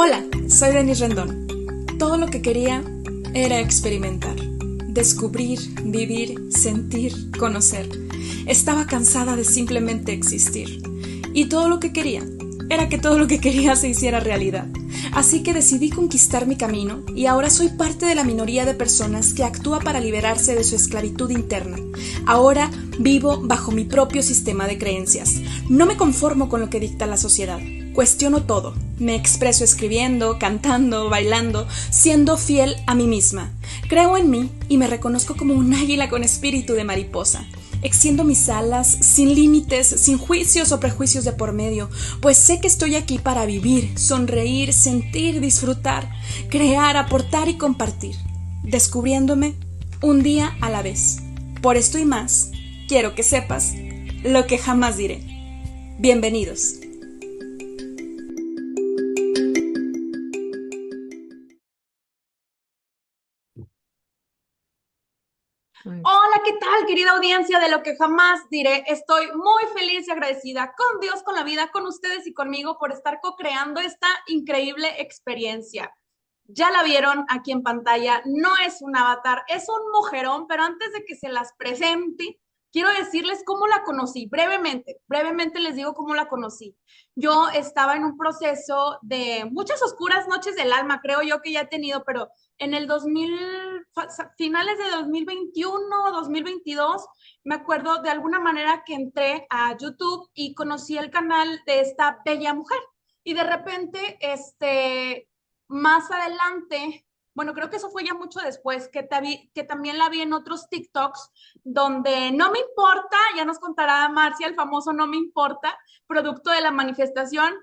Hola, soy Denis Rendón. Todo lo que quería era experimentar, descubrir, vivir, sentir, conocer. Estaba cansada de simplemente existir. Y todo lo que quería era que todo lo que quería se hiciera realidad. Así que decidí conquistar mi camino y ahora soy parte de la minoría de personas que actúa para liberarse de su esclavitud interna. Ahora vivo bajo mi propio sistema de creencias. No me conformo con lo que dicta la sociedad. Cuestiono todo. Me expreso escribiendo, cantando, bailando, siendo fiel a mí misma. Creo en mí y me reconozco como un águila con espíritu de mariposa. Extiendo mis alas sin límites, sin juicios o prejuicios de por medio, pues sé que estoy aquí para vivir, sonreír, sentir, disfrutar, crear, aportar y compartir, descubriéndome un día a la vez. Por esto y más, quiero que sepas lo que jamás diré. Bienvenidos. Hola, ¿qué tal, querida audiencia de Lo que jamás diré? Estoy muy feliz y agradecida con Dios, con la vida, con ustedes y conmigo por estar co-creando esta increíble experiencia. Ya la vieron aquí en pantalla, no es un avatar, es un mujerón, pero antes de que se las presente, quiero decirles cómo la conocí, brevemente les digo cómo la conocí. Yo estaba en un proceso de muchas oscuras noches del alma, creo yo que ya he tenido, pero en el 2000, finales de 2021, 2022, me acuerdo de alguna manera que entré a YouTube y conocí el canal de esta bella mujer. Y de repente, más adelante, bueno, creo que eso fue ya mucho después, que también la vi en otros TikToks, donde no me importa, ya nos contará Marcia, el famoso no me importa, producto de la manifestación,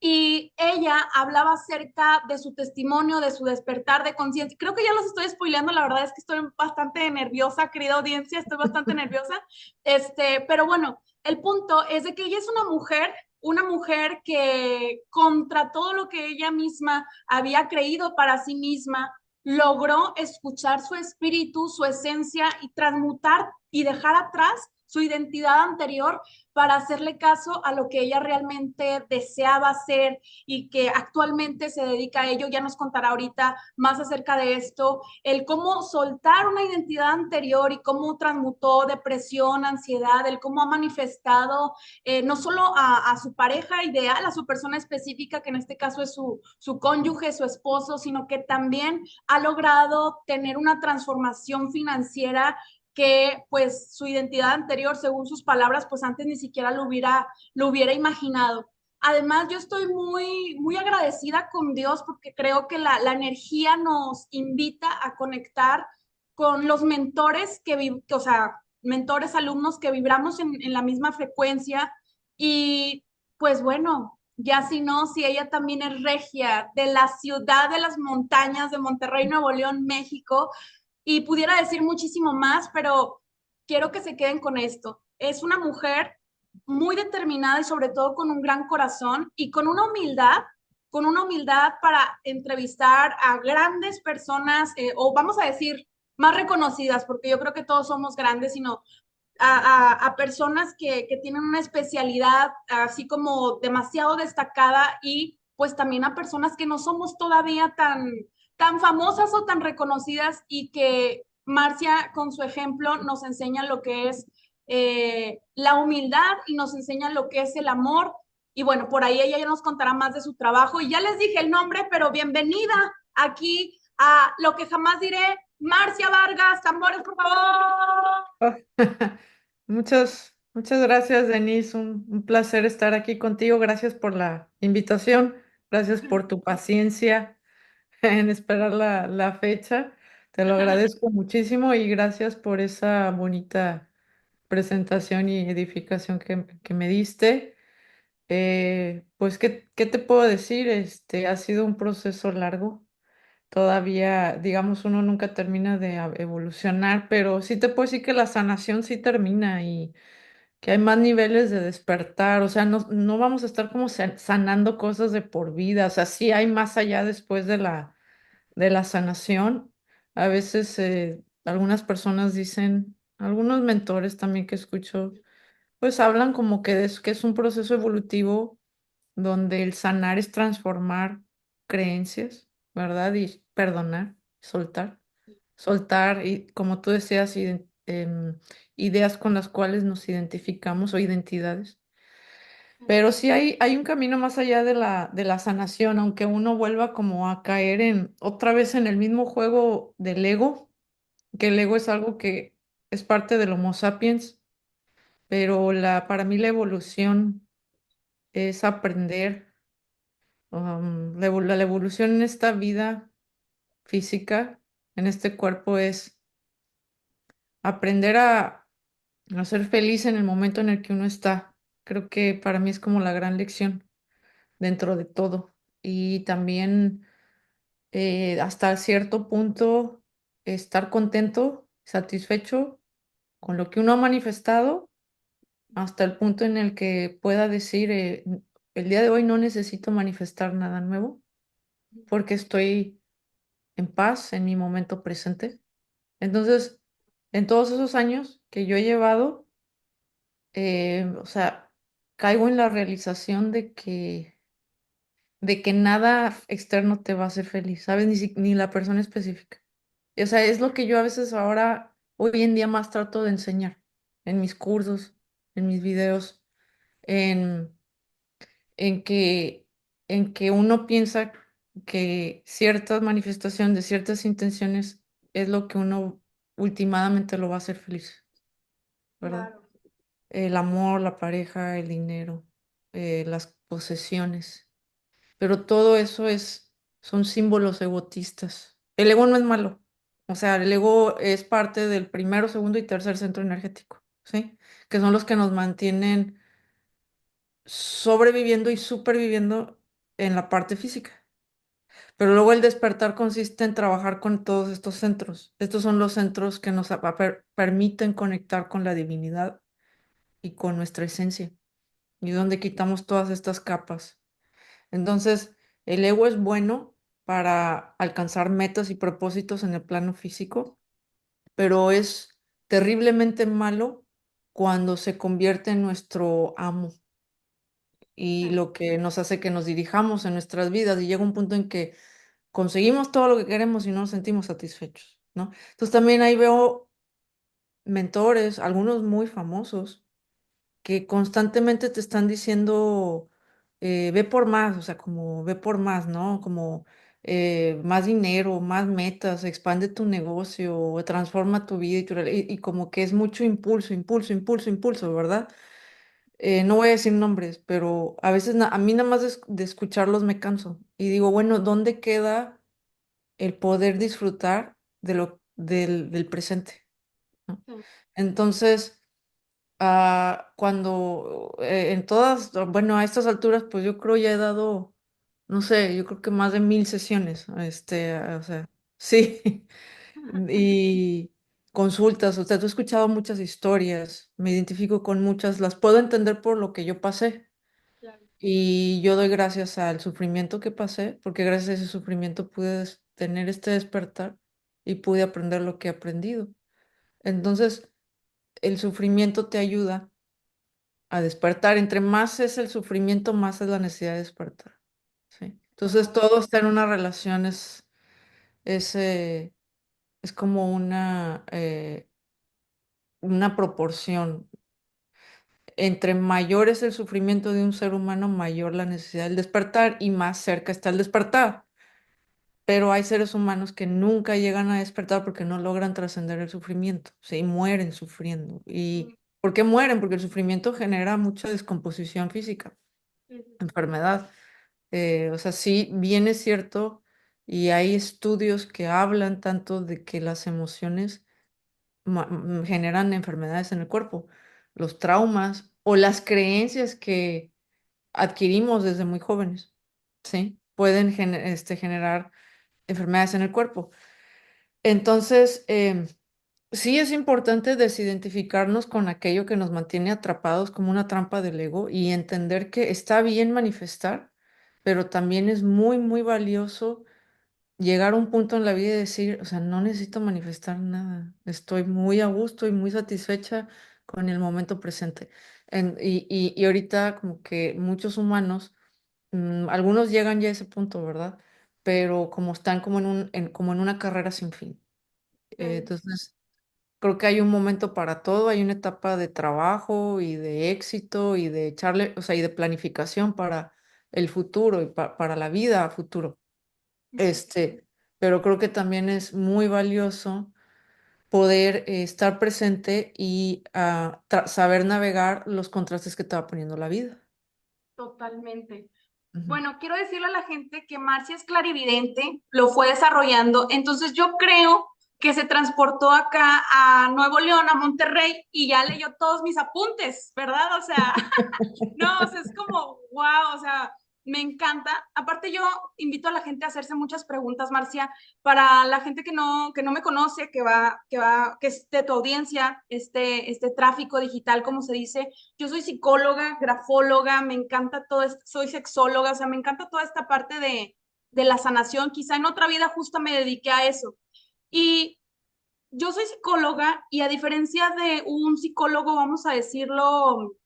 y ella hablaba acerca de su testimonio, de su despertar de conciencia. Creo que ya los estoy spoileando, la verdad es que estoy bastante nerviosa, querida audiencia, estoy bastante nerviosa. Pero bueno, el punto es de que ella es una mujer que contra todo lo que ella misma había creído para sí misma, logró escuchar su espíritu, su esencia y transmutar y dejar atrás su identidad anterior para hacerle caso a lo que ella realmente deseaba hacer y que actualmente se dedica a ello. Ya nos contará ahorita más acerca de esto, el cómo soltar una identidad anterior y cómo transmutó depresión, ansiedad, el cómo ha manifestado no solo a su pareja ideal, a su persona específica, que en este caso es su cónyuge, su esposo, sino que también ha logrado tener una transformación financiera que pues su identidad anterior, según sus palabras, pues antes ni siquiera lo hubiera imaginado. Además, yo estoy muy agradecida con Dios porque creo que la energía nos invita a conectar con los mentores o sea, mentores, alumnos que vibramos en la misma frecuencia. Y pues bueno, ya si no, si ella también es regia de la ciudad de las montañas de Monterrey, Nuevo León, México, y pudiera decir muchísimo más, pero quiero que se queden con esto. Es una mujer muy determinada y sobre todo con un gran corazón y con una humildad para entrevistar a grandes personas, o vamos a decir, más reconocidas, porque yo creo que todos somos grandes, sino a personas que tienen una especialidad así como demasiado destacada y pues también a personas que no somos todavía tan famosas o tan reconocidas y que Marcia con su ejemplo nos enseña lo que es la humildad y nos enseña lo que es el amor. Y bueno, por ahí ella ya nos contará más de su trabajo. Y ya les dije el nombre, pero bienvenida aquí a Lo que jamás diré. Marcia Vargas, tambores, por favor. Oh, muchas gracias, Denise. Un placer estar aquí contigo. Gracias por la invitación. Gracias por tu paciencia en esperar la fecha. Te lo agradezco muchísimo y gracias por esa bonita presentación y edificación que me diste. Pues, ¿qué te puedo decir? Ha sido un proceso largo. Todavía, digamos, uno nunca termina de evolucionar, pero sí te puedo decir que la sanación sí termina y que hay más niveles de despertar, o sea, no vamos a estar como sanando cosas de por vida, o sea, sí hay más allá después de la sanación. A veces algunas personas dicen, algunos mentores también que escucho, pues hablan como que es un proceso evolutivo donde el sanar es transformar creencias, ¿verdad? Y perdonar, soltar. Soltar, y como tú decías, ideas con las cuales nos identificamos o identidades. Pero sí hay un camino más allá de la sanación, aunque uno vuelva como a caer otra vez en el mismo juego del ego, que el ego es algo que es parte del Homo sapiens, pero para mí la evolución es aprender, la evolución en esta vida física, en este cuerpo, es aprender a ser feliz en el momento en el que uno está. Creo que para mí es como la gran lección dentro de todo. Y también hasta cierto punto estar contento, satisfecho con lo que uno ha manifestado, hasta el punto en el que pueda decir, el día de hoy no necesito manifestar nada nuevo porque estoy en paz en mi momento presente. Entonces, en todos esos años que yo he llevado, o sea, caigo en la realización de que nada externo te va a hacer feliz, ¿sabes? Ni la persona específica. O sea, es lo que yo a veces ahora, hoy en día más trato de enseñar en mis cursos, en mis videos, en, en que, en que uno piensa que ciertas manifestaciones de ciertas intenciones es lo que uno últimamente lo va a hacer feliz, ¿verdad? Claro. El amor, la pareja, el dinero, las posesiones. Pero todo eso son símbolos egotistas. El ego no es malo. O sea, el ego es parte del primero, segundo y tercer centro energético, ¿sí? Que son los que nos mantienen sobreviviendo y superviviendo en la parte física. Pero luego el despertar consiste en trabajar con todos estos centros. Estos son los centros que nos permiten conectar con la divinidad y con nuestra esencia. Y donde quitamos todas estas capas. Entonces, el ego es bueno para alcanzar metas y propósitos en el plano físico, pero es terriblemente malo cuando se convierte en nuestro amo y lo que nos hace que nos dirijamos en nuestras vidas y llega un punto en que conseguimos todo lo que queremos y no nos sentimos satisfechos, ¿no? Entonces también ahí veo mentores, algunos muy famosos que constantemente te están diciendo, ve por más, o sea, como ve por más, ¿no? Como más dinero, más metas, expande tu negocio, transforma tu vida y como que es mucho impulso, impulso, impulso, impulso, ¿verdad? No voy a decir nombres, pero a veces a mí nada más de escucharlos me canso y digo, bueno, ¿dónde queda el poder disfrutar del presente? ¿No? Sí. Entonces cuando en todas, bueno, a estas alturas, pues yo creo ya he dado, no sé, yo creo que más de 1000 sesiones, o sea, sí, y consultas, o sea, tú he escuchado muchas historias, me identifico con muchas, las puedo entender por lo que yo pasé, Claro. y yo doy gracias al sufrimiento que pasé, porque gracias a ese sufrimiento pude tener este despertar y pude aprender lo que he aprendido. Entonces, el sufrimiento te ayuda a despertar. Entre más es el sufrimiento, más es la necesidad de despertar. ¿Sí? Entonces Claro. todo está en una relación, es, eh, es como una proporción. Entre mayor es el sufrimiento de un ser humano, mayor la necesidad del despertar y más cerca está el despertar. Pero hay seres humanos que nunca llegan a despertar porque no logran trascender el sufrimiento, ¿sí? Mueren sufriendo. ¿Y por qué mueren? Porque el sufrimiento genera mucha descomposición física, Sí, sí, sí. enfermedad. O sea, sí, bien es cierto, y hay estudios que hablan tanto de que las emociones generan enfermedades en el cuerpo, los traumas o las creencias que adquirimos desde muy jóvenes, ¿sí? Pueden generar enfermedades en el cuerpo. Entonces, sí es importante desidentificarnos con aquello que nos mantiene atrapados como una trampa del ego y entender que está bien manifestar, pero también es muy, muy valioso llegar a un punto en la vida y decir, o sea, no necesito manifestar nada, estoy muy a gusto y muy satisfecha con el momento presente. Y ahorita como que muchos humanos, algunos llegan ya a ese punto, ¿verdad? pero como están como como en una carrera sin fin. Ok, Entonces, creo que hay un momento para todo, hay una etapa de trabajo y de éxito y de echarle, o sea, y de planificación para el futuro y para la vida a futuro. ujú. Este, pero creo que también es muy valioso poder estar presente y saber navegar los contrastes que te va poniendo la vida. Totalmente. Ujú. Bueno, quiero decirle a la gente que Marcia es clarividente, lo fue desarrollando, entonces yo creo que se transportó acá a Nuevo León, a Monterrey, y ya leyó todos mis apuntes, ¿verdad? O sea, no, o sea, es como, wow, o sea, me encanta. Aparte, yo invito a la gente a hacerse muchas preguntas, Marcia, para la gente que no me conoce, que es de tu audiencia, este tráfico digital, como se dice. Yo soy psicóloga, grafóloga, me encanta todo esto, soy sexóloga, o sea, me encanta toda esta parte de la sanación. Quizá en otra vida justa me dediqué a eso. Y yo soy psicóloga y a diferencia de un psicólogo, vamos a decirlo,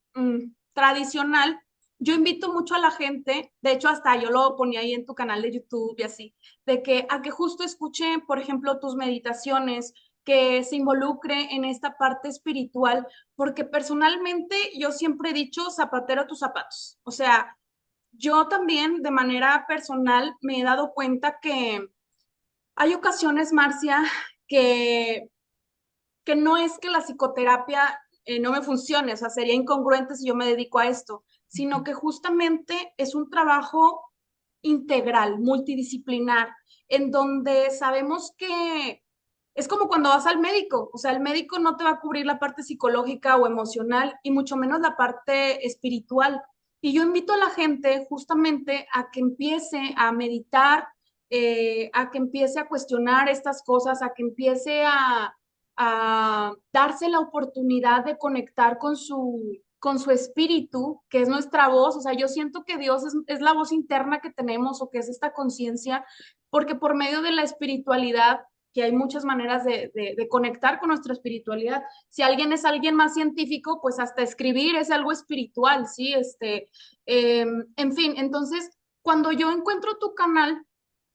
tradicional, yo invito mucho a la gente, de hecho hasta yo lo ponía ahí en tu canal de YouTube y así, de que a que justo escuche, por ejemplo, tus meditaciones, que se involucre en esta parte espiritual, porque personalmente yo siempre he dicho zapatero a tus zapatos. O sea, yo también de manera personal me he dado cuenta que hay ocasiones, Marcia, que no es que la psicoterapia no me funcione, o sea, sería incongruente si yo me dedico a esto, sino que justamente es un trabajo integral, multidisciplinar, en donde sabemos que es como cuando vas al médico, o sea, el médico no te va a cubrir la parte psicológica o emocional y mucho menos la parte espiritual. Y yo invito a la gente justamente a que empiece a meditar, a que empiece a cuestionar estas cosas, a que empiece a darse la oportunidad de conectar con su espíritu, que es nuestra voz. O sea, yo siento que Dios es la voz interna que tenemos o que es esta conciencia, porque por medio de la espiritualidad, que hay muchas maneras de conectar con nuestra espiritualidad. Si alguien es alguien más científico, pues hasta escribir es algo espiritual, ¿sí? En fin, entonces, cuando yo encuentro tu canal,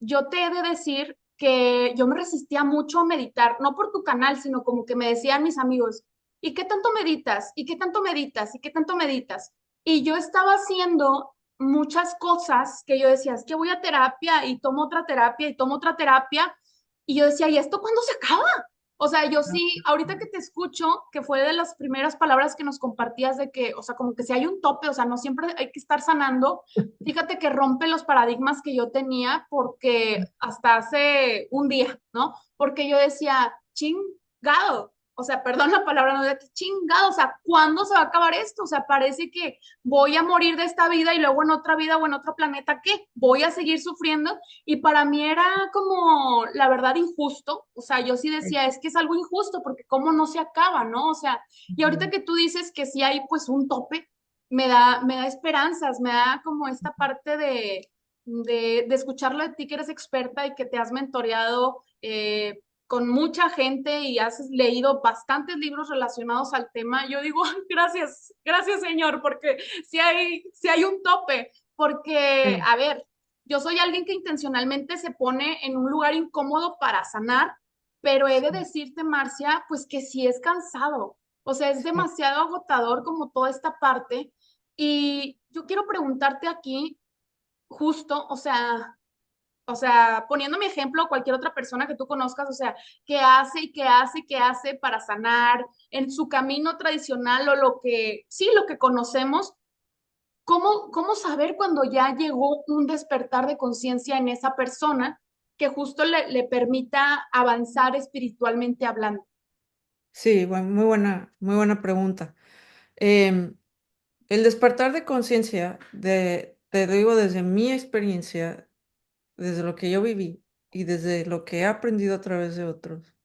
yo te he de decir que yo me resistía mucho a meditar, no por tu canal, sino como que me decían mis amigos, ¿y qué tanto meditas? ¿Y qué tanto meditas? ¿Y qué tanto meditas? Y yo estaba haciendo muchas cosas que yo decía, es que voy a terapia y tomo otra terapia y tomo otra terapia. Y yo decía, ¿y esto cuándo se acaba? O sea, yo sí, ahorita que te escucho, que fue de las primeras palabras que nos compartías de que, o sea, como que si hay un tope, o sea, no siempre hay que estar sanando. Fíjate que rompe los paradigmas que yo tenía porque hasta hace un día, ¿no? Porque yo decía, chingado, o sea, perdón la palabra, no, de que chingado, o sea, ¿cuándo se va a acabar esto? O sea, parece que voy a morir de esta vida y luego en otra vida o en otro planeta, ¿qué? Voy a seguir sufriendo. Y para mí era como, la verdad, injusto. O sea, yo sí Sí. decía, es que es algo injusto porque cómo no se acaba, ¿no? O sea, y ahorita Ujú. que tú dices que sí hay pues un tope, me da esperanzas, me da como esta parte de escucharlo de ti que eres experta y que te has mentoreado con mucha gente y has leído bastantes libros relacionados al tema. Yo digo, gracias, gracias Señor, porque si hay un tope, porque, Sí, a ver, yo soy alguien que intencionalmente se pone en un lugar incómodo para sanar, pero he de sí, decirte, Marcia, pues que sí es cansado. O sea, es sí. demasiado agotador como toda esta parte. Y yo quiero preguntarte aquí, justo, o sea, poniendo mi ejemplo, cualquier otra persona que tú conozcas, o sea, ¿qué hace y qué hace y qué hace para sanar en su camino tradicional o lo que, sí, lo que conocemos? ¿Cómo saber cuando ya llegó un despertar de conciencia en esa persona que justo le permita avanzar espiritualmente hablando? Sí, muy buena pregunta. Em, el despertar de conciencia, te digo desde mi experiencia, desde lo que yo viví y desde lo que he aprendido a través de otros,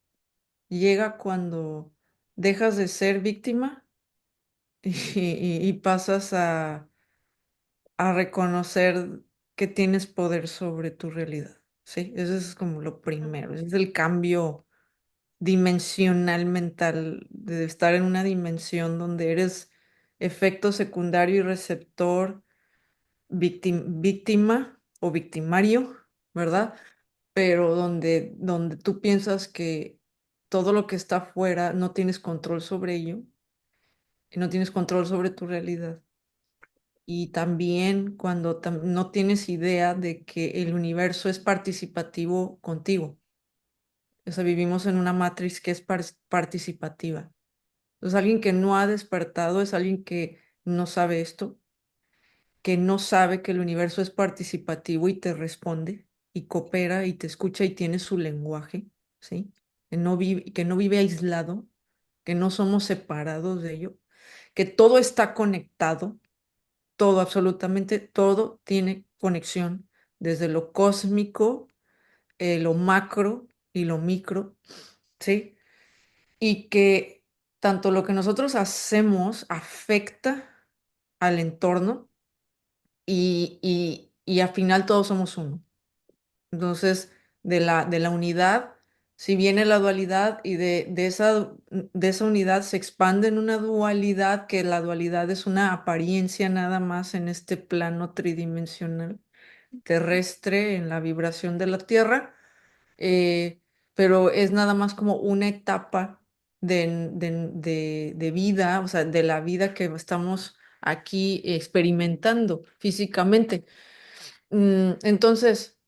llega cuando dejas de ser víctima y pasas a reconocer que tienes poder sobre tu realidad. Sí, eso es como lo primero, ese es el cambio dimensional mental, de estar en una dimensión donde eres efecto secundario y receptor, víctima o victimario ¿verdad? Pero donde tú piensas que todo lo que está afuera no tienes control sobre ello y no tienes control sobre tu realidad. Y también cuando no tienes idea de que el universo es participativo contigo. O sea, vivimos en una matriz que es participativa. Entonces, alguien que no ha despertado es alguien que no sabe esto, que no sabe que el universo es participativo y te responde y coopera y te escucha y tiene su lenguaje, ¿sí? Que no vive aislado, que no somos separados de ello, que todo está conectado, todo, absolutamente todo tiene conexión, desde lo cósmico, lo macro y lo micro, ¿sí? Y que tanto lo que nosotros hacemos afecta al entorno y al final todos somos uno. Entonces, de la unidad, si viene la dualidad y de esa unidad se expande en una dualidad, que la dualidad es una apariencia nada más en este plano tridimensional terrestre, en la vibración de la Tierra, eh, pero es nada más como una etapa de vida, o sea, de la vida que estamos aquí experimentando físicamente. Entonces,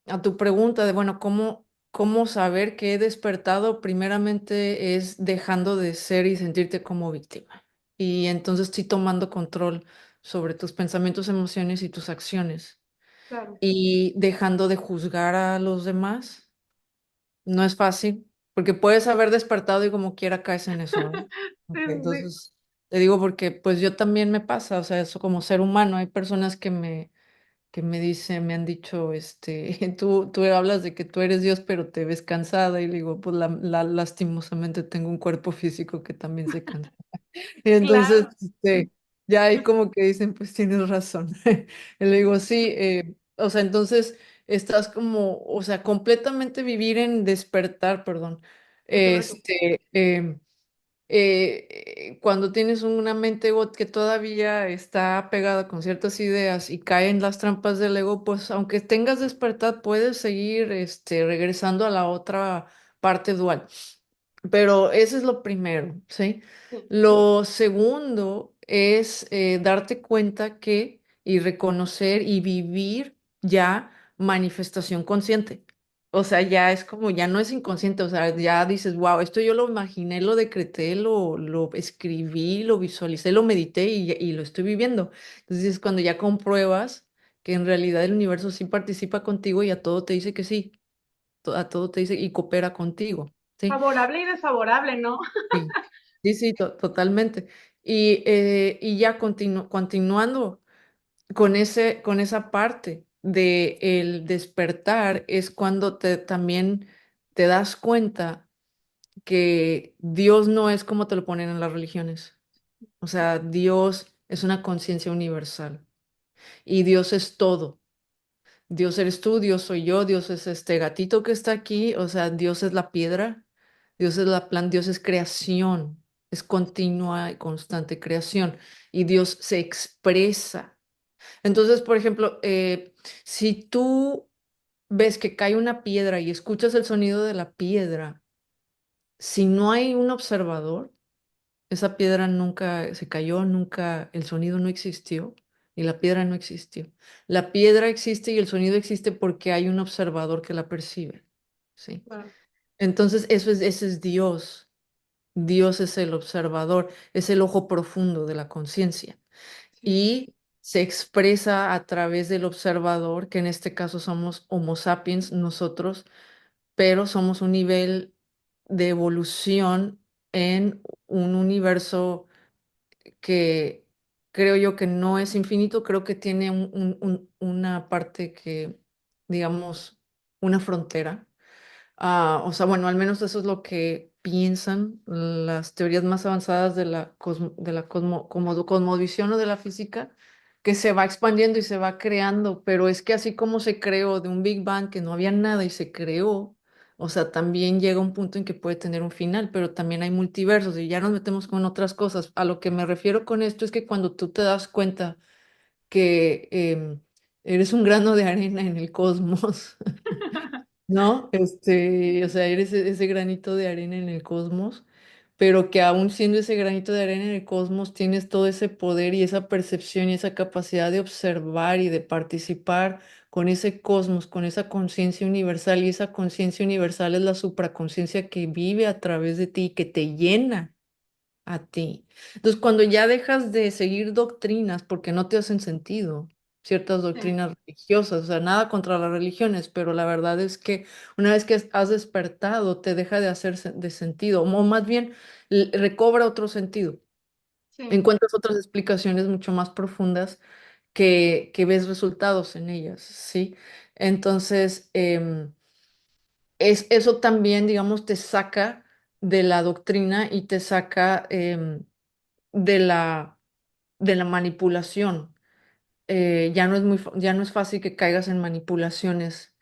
a tu pregunta de, bueno, ¿cómo saber que he despertado? Primeramente es dejando de ser y sentirte como víctima. Y entonces estoy tomando control sobre tus pensamientos, emociones y tus acciones. Claro. Y dejando de juzgar a los demás. No es fácil, porque puedes haber despertado y como quiera caes en eso, ¿eh? Sí, Ok, sí, sí. entonces, te digo porque pues yo también me pasa, o sea, eso como ser humano, hay personas que me dicen, me han dicho, tú hablas de que tú eres Dios, pero te ves cansada, y le digo, pues lastimosamente tengo un cuerpo físico que también se cansa. Y entonces, Claro, ya ahí como que dicen, pues tienes razón. Y le digo, sí, o sea, entonces estás como, o sea, completamente vivir en despertar, perdón. no te preocupes. Cuando tienes una mente que todavía está pegada con ciertas ideas y cae en las trampas del ego, pues aunque tengas despertar, puedes seguir regresando a la otra parte dual. Pero eso es lo primero, ¿sí? Sí, Lo segundo es darte cuenta que y reconocer y vivir ya manifestación consciente. O sea, ya es como, ya no es inconsciente, o sea, ya dices, wow, esto yo lo imaginé, lo decreté, lo escribí, lo visualicé, lo medité y lo estoy viviendo. Entonces es cuando ya compruebas que en realidad el universo sí participa contigo y a todo te dice que sí, a todo te dice y coopera contigo, ¿sí? favorable y desfavorable, ¿no? Sí, sí, sí, totalmente. Y ya continuando con esa parte de el despertar es cuando también te das cuenta que Dios no es como te lo ponen en las religiones. O sea, Dios es una conciencia universal y Dios es todo. Dios eres tú, Dios soy yo, Dios es este gatito que está aquí, o sea, Dios es la piedra, Dios es la planta, Dios es creación, es continua y constante creación y Dios se expresa. Entonces, por ejemplo, si tú ves que cae una piedra y escuchas el sonido de la piedra, si no hay un observador, esa piedra nunca se cayó, nunca, el sonido no existió y la piedra no existió. La piedra existe y el sonido existe porque hay un observador que la percibe, ¿sí? Claro, Entonces, ese es Dios. Dios es el observador, es el ojo profundo de la conciencia sí, y se expresa a través del observador, que en este caso somos Homo sapiens nosotros, pero somos un nivel de evolución en un universo que creo yo que no es infinito, creo que tiene una parte que, digamos, una frontera. O sea, bueno, al menos eso es lo que piensan las teorías más avanzadas de la cosmovisión o de la física, que se va expandiendo y se va creando, pero es que así como se creó de un Big Bang que no había nada y se creó, o sea, también llega un punto en que puede tener un final, pero también hay multiversos y ya nos metemos con otras cosas. A lo que me refiero con esto es que cuando tú te das cuenta que eres un grano de arena en el cosmos. ¿No? O sea, eres ese granito de arena en el cosmos, pero que aún siendo ese granito de arena en el cosmos, tienes todo ese poder y esa percepción y esa capacidad de observar y de participar con ese cosmos, con esa conciencia universal, y esa conciencia universal es la supraconciencia que vive a través de ti, que te llena a ti. Entonces, cuando ya dejas de seguir doctrinas porque no te hacen sentido, ciertas Sí, doctrinas religiosas, o sea, nada contra las religiones, pero la verdad es que una vez que has despertado, te deja de hacer de sentido, o más bien recobra otro sentido. sí, Encuentras otras explicaciones mucho más profundas que ves resultados en ellas, ¿sí? Entonces, eso también, digamos, te saca de la doctrina y te saca de de la manipulación. Ya no es fácil que caigas en manipulaciones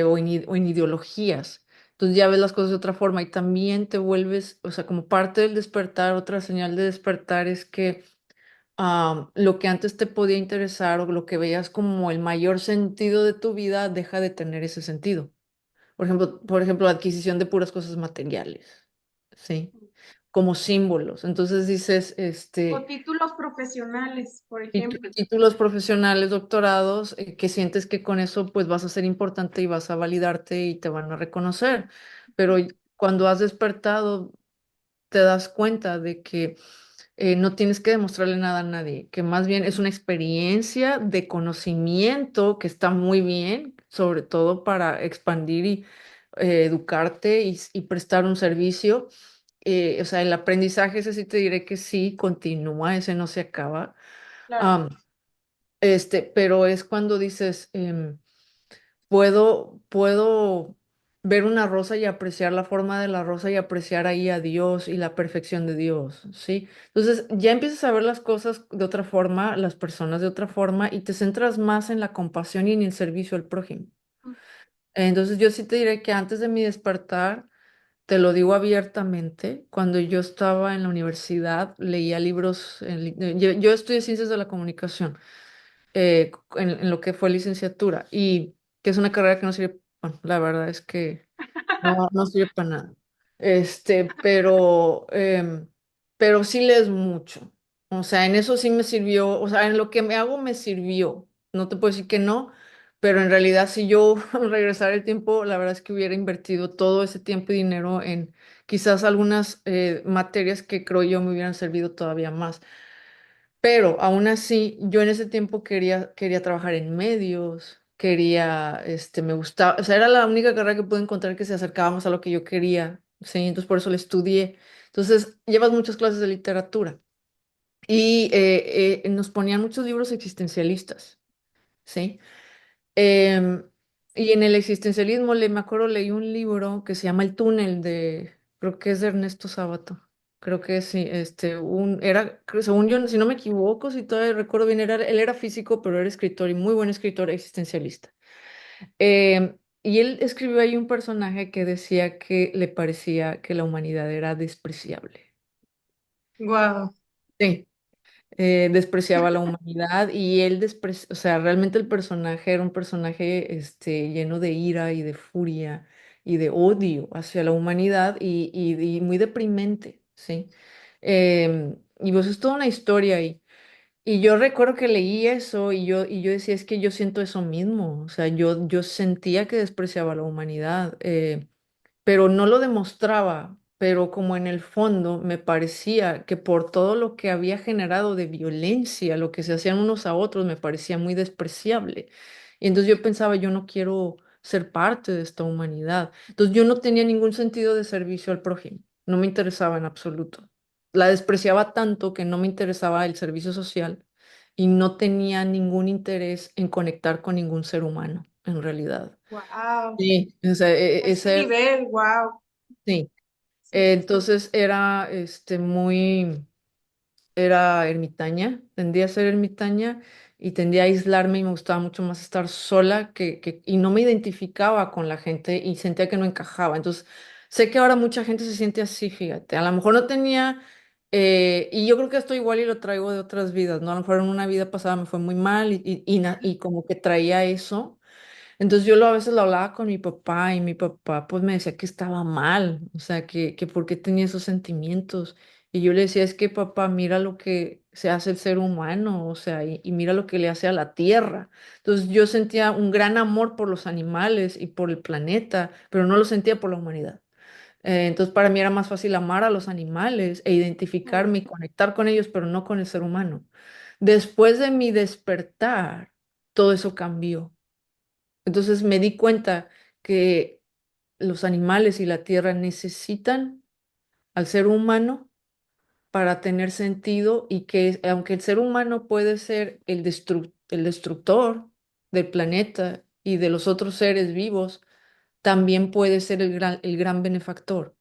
o en ideologías. Entonces ya ves las cosas de otra forma y también te vuelves, o sea, como parte del despertar, otra señal de despertar es que lo que antes te podía interesar o lo que veías como el mayor sentido de tu vida deja de tener ese sentido. Por ejemplo, la adquisición de puras cosas materiales, ¿sí? Como símbolos. Entonces dices, o títulos profesionales, por ejemplo. títulos profesionales, doctorados, que sientes que con eso pues vas a ser importante y vas a validarte y te van a reconocer. Pero cuando has despertado, te das cuenta de que no tienes que demostrarle nada a nadie, que más bien es una experiencia de conocimiento que está muy bien, sobre todo para expandir y educarte y prestar un servicio. O sea, el aprendizaje, ese sí te diré que sí, continúa, ese no se acaba. Claro, Pero es cuando dices, puedo ver una rosa y apreciar la forma de la rosa y apreciar ahí a Dios y la perfección de Dios, ¿sí? Entonces ya empiezas a ver las cosas de otra forma, las personas de otra forma y te centras más en la compasión y en el servicio al prójimo. Entonces yo sí te diré que antes de mi despertar, te lo digo abiertamente, cuando yo estaba en la universidad, leía libros, yo estudié ciencias de la comunicación en lo que fue licenciatura y que es una carrera que no sirve, bueno, la verdad es que no sirve para nada. Pero sí lees mucho. O sea, en eso sí me sirvió, o sea, en lo que me hago me sirvió. No te puedo decir que no, pero en realidad si yo regresara el tiempo, la verdad es que hubiera invertido todo ese tiempo y dinero en quizás algunas materias que creo yo me hubieran servido todavía más. Pero aún así, yo en ese tiempo quería trabajar en medios, me gustaba, o sea, era la única carrera que pude encontrar que se acercaba más a lo que yo quería, ¿sí? Entonces por eso la estudié. Entonces, llevas muchas clases de literatura y nos ponían muchos libros existencialistas, ¿sí? Em, y en el existencialismo, me acuerdo, leí un libro que se llama El túnel creo que es de Ernesto Sábato. Creo que sí, según yo, si no me equivoco, si todavía recuerdo bien, él era físico, pero era escritor y muy buen escritor existencialista. Y él escribió ahí un personaje que decía que le parecía que la humanidad era despreciable. wow, Sí, despreciaba a la humanidad y o sea, realmente el personaje era un personaje lleno de ira y de furia y de odio hacia la humanidad y muy deprimente, ¿sí? Y pues es toda una historia ahí. Y yo recuerdo que leí eso y yo decía, es que yo siento eso mismo, o sea, yo sentía que despreciaba a la humanidad. Pero no lo demostraba, pero como en el fondo me parecía que por todo lo que había generado de violencia, lo que se hacían unos a otros, me parecía muy despreciable. Y entonces yo pensaba, yo no quiero ser parte de esta humanidad. Entonces yo no tenía ningún sentido de servicio al prójimo, no me interesaba en absoluto. La despreciaba tanto que no me interesaba el servicio social y no tenía ningún interés en conectar con ningún ser humano, en realidad. wow, Sí, o sea, a ese nivel, wow, sí. sí, Entonces era ermitaña, tendía a ser ermitaña y tendía a aislarme y me gustaba mucho más estar sola y no me identificaba con la gente y sentía que no encajaba. Entonces, sé que ahora mucha gente se siente así, fíjate. A lo mejor no tenía Y yo creo que esto igual y lo traigo de otras vidas, ¿no? A lo mejor en una vida pasada me fue muy mal y como que traía eso. Entonces yo a veces lo hablaba con mi papá y mi papá pues me decía que estaba mal, o sea, que por qué tenía esos sentimientos. Y yo le decía, es que papá, mira lo que se hace el ser humano, o sea, y mira lo que le hace a la tierra. Entonces yo sentía un gran amor por los animales y por el planeta, pero no lo sentía por la humanidad. Entonces para mí era más fácil amar a los animales e identificarme y conectar con ellos, pero no con el ser humano. Después de mi despertar, todo eso cambió. Entonces me di cuenta que los animales y la tierra necesitan al ser humano para tener sentido y que aunque el ser humano puede ser el destructor del planeta y de los otros seres vivos, también puede ser el gran benefactor,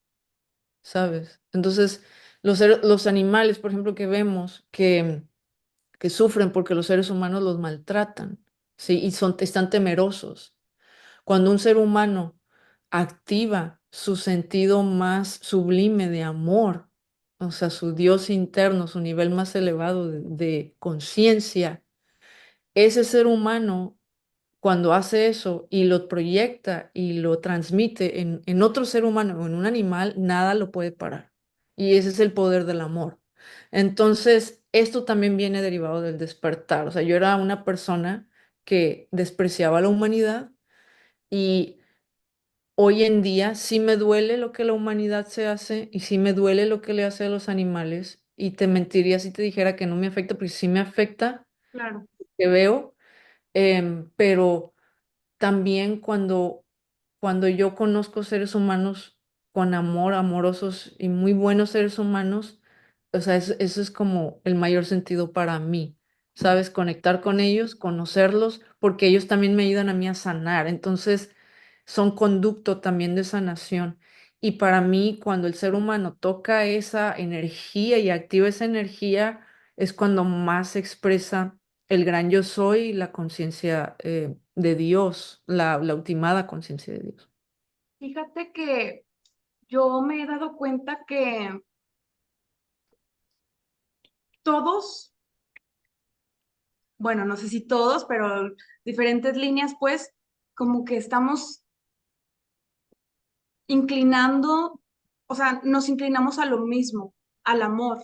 ¿sabes? Entonces, los animales, por ejemplo, que vemos que sufren porque los seres humanos los maltratan, ¿sí? Y están temerosos. Cuando un ser humano activa su sentido más sublime de amor, o sea, su Dios interno, su nivel más elevado de conciencia, ese ser humano, cuando hace eso y lo proyecta y lo transmite en otro ser humano o en un animal, nada lo puede parar. Y ese es el poder del amor. Entonces, esto también viene derivado del despertar. O sea, yo era una persona que despreciaba la humanidad y hoy en día sí me duele lo que la humanidad se hace y sí me duele lo que le hace a los animales y te mentiría si te dijera que no me afecta, porque sí me afecta, Claro. que veo, pero también cuando yo conozco seres humanos con amor, amorosos y muy buenos seres humanos, o sea, eso es como el mayor sentido para mí, ¿sabes? Conectar con ellos, conocerlos, porque ellos también me ayudan a mí a sanar. Entonces, son conducto también de sanación. Y para mí, cuando el ser humano toca esa energía y activa esa energía, es cuando más se expresa el gran yo soy y la conciencia de Dios, la ultimada conciencia de Dios. Fíjate que yo me he dado cuenta que todos, bueno, no sé si todos, pero diferentes líneas, pues, como que estamos inclinando, o sea, nos inclinamos a lo mismo, al amor,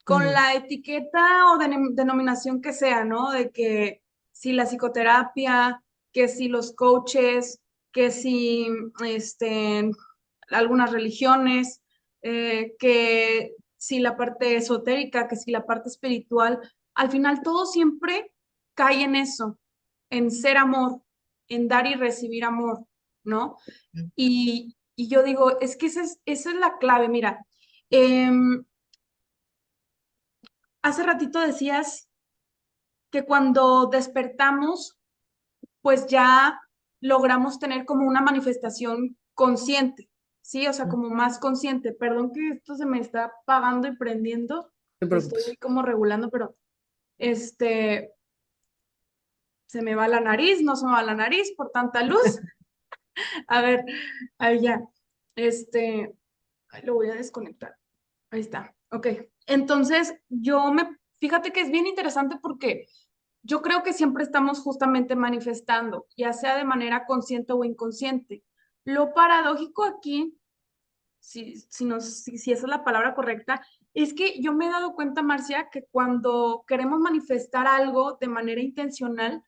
con Ujú, la etiqueta o denominación que sea, ¿no? De que si la psicoterapia, que si los coaches, que si algunas religiones, que si la parte esotérica, que si la parte espiritual, al final todo siempre cae en eso, en ser amor, en dar y recibir amor, ¿no? ujú, Y yo digo, es que esa es la clave, mira. em, Hace ratito decías que cuando despertamos, pues ya logramos tener como una manifestación consciente, ¿sí? O sea, ujú. como más consciente. Perdón que esto se me está apagando y prendiendo, No te lo estoy preocupes. como regulando, pero este, se me va la nariz, no se me va la nariz por tanta luz. A ver, ahí ya. Este, Ay, lo voy a desconectar. Ahí está. Ok. Entonces, fíjate que es bien interesante porque yo creo que siempre estamos justamente manifestando, ya sea de manera consciente o inconsciente. Lo paradójico aquí, si esa es la palabra correcta, es que yo me he dado cuenta, Marcia, que cuando queremos manifestar algo de manera intencional,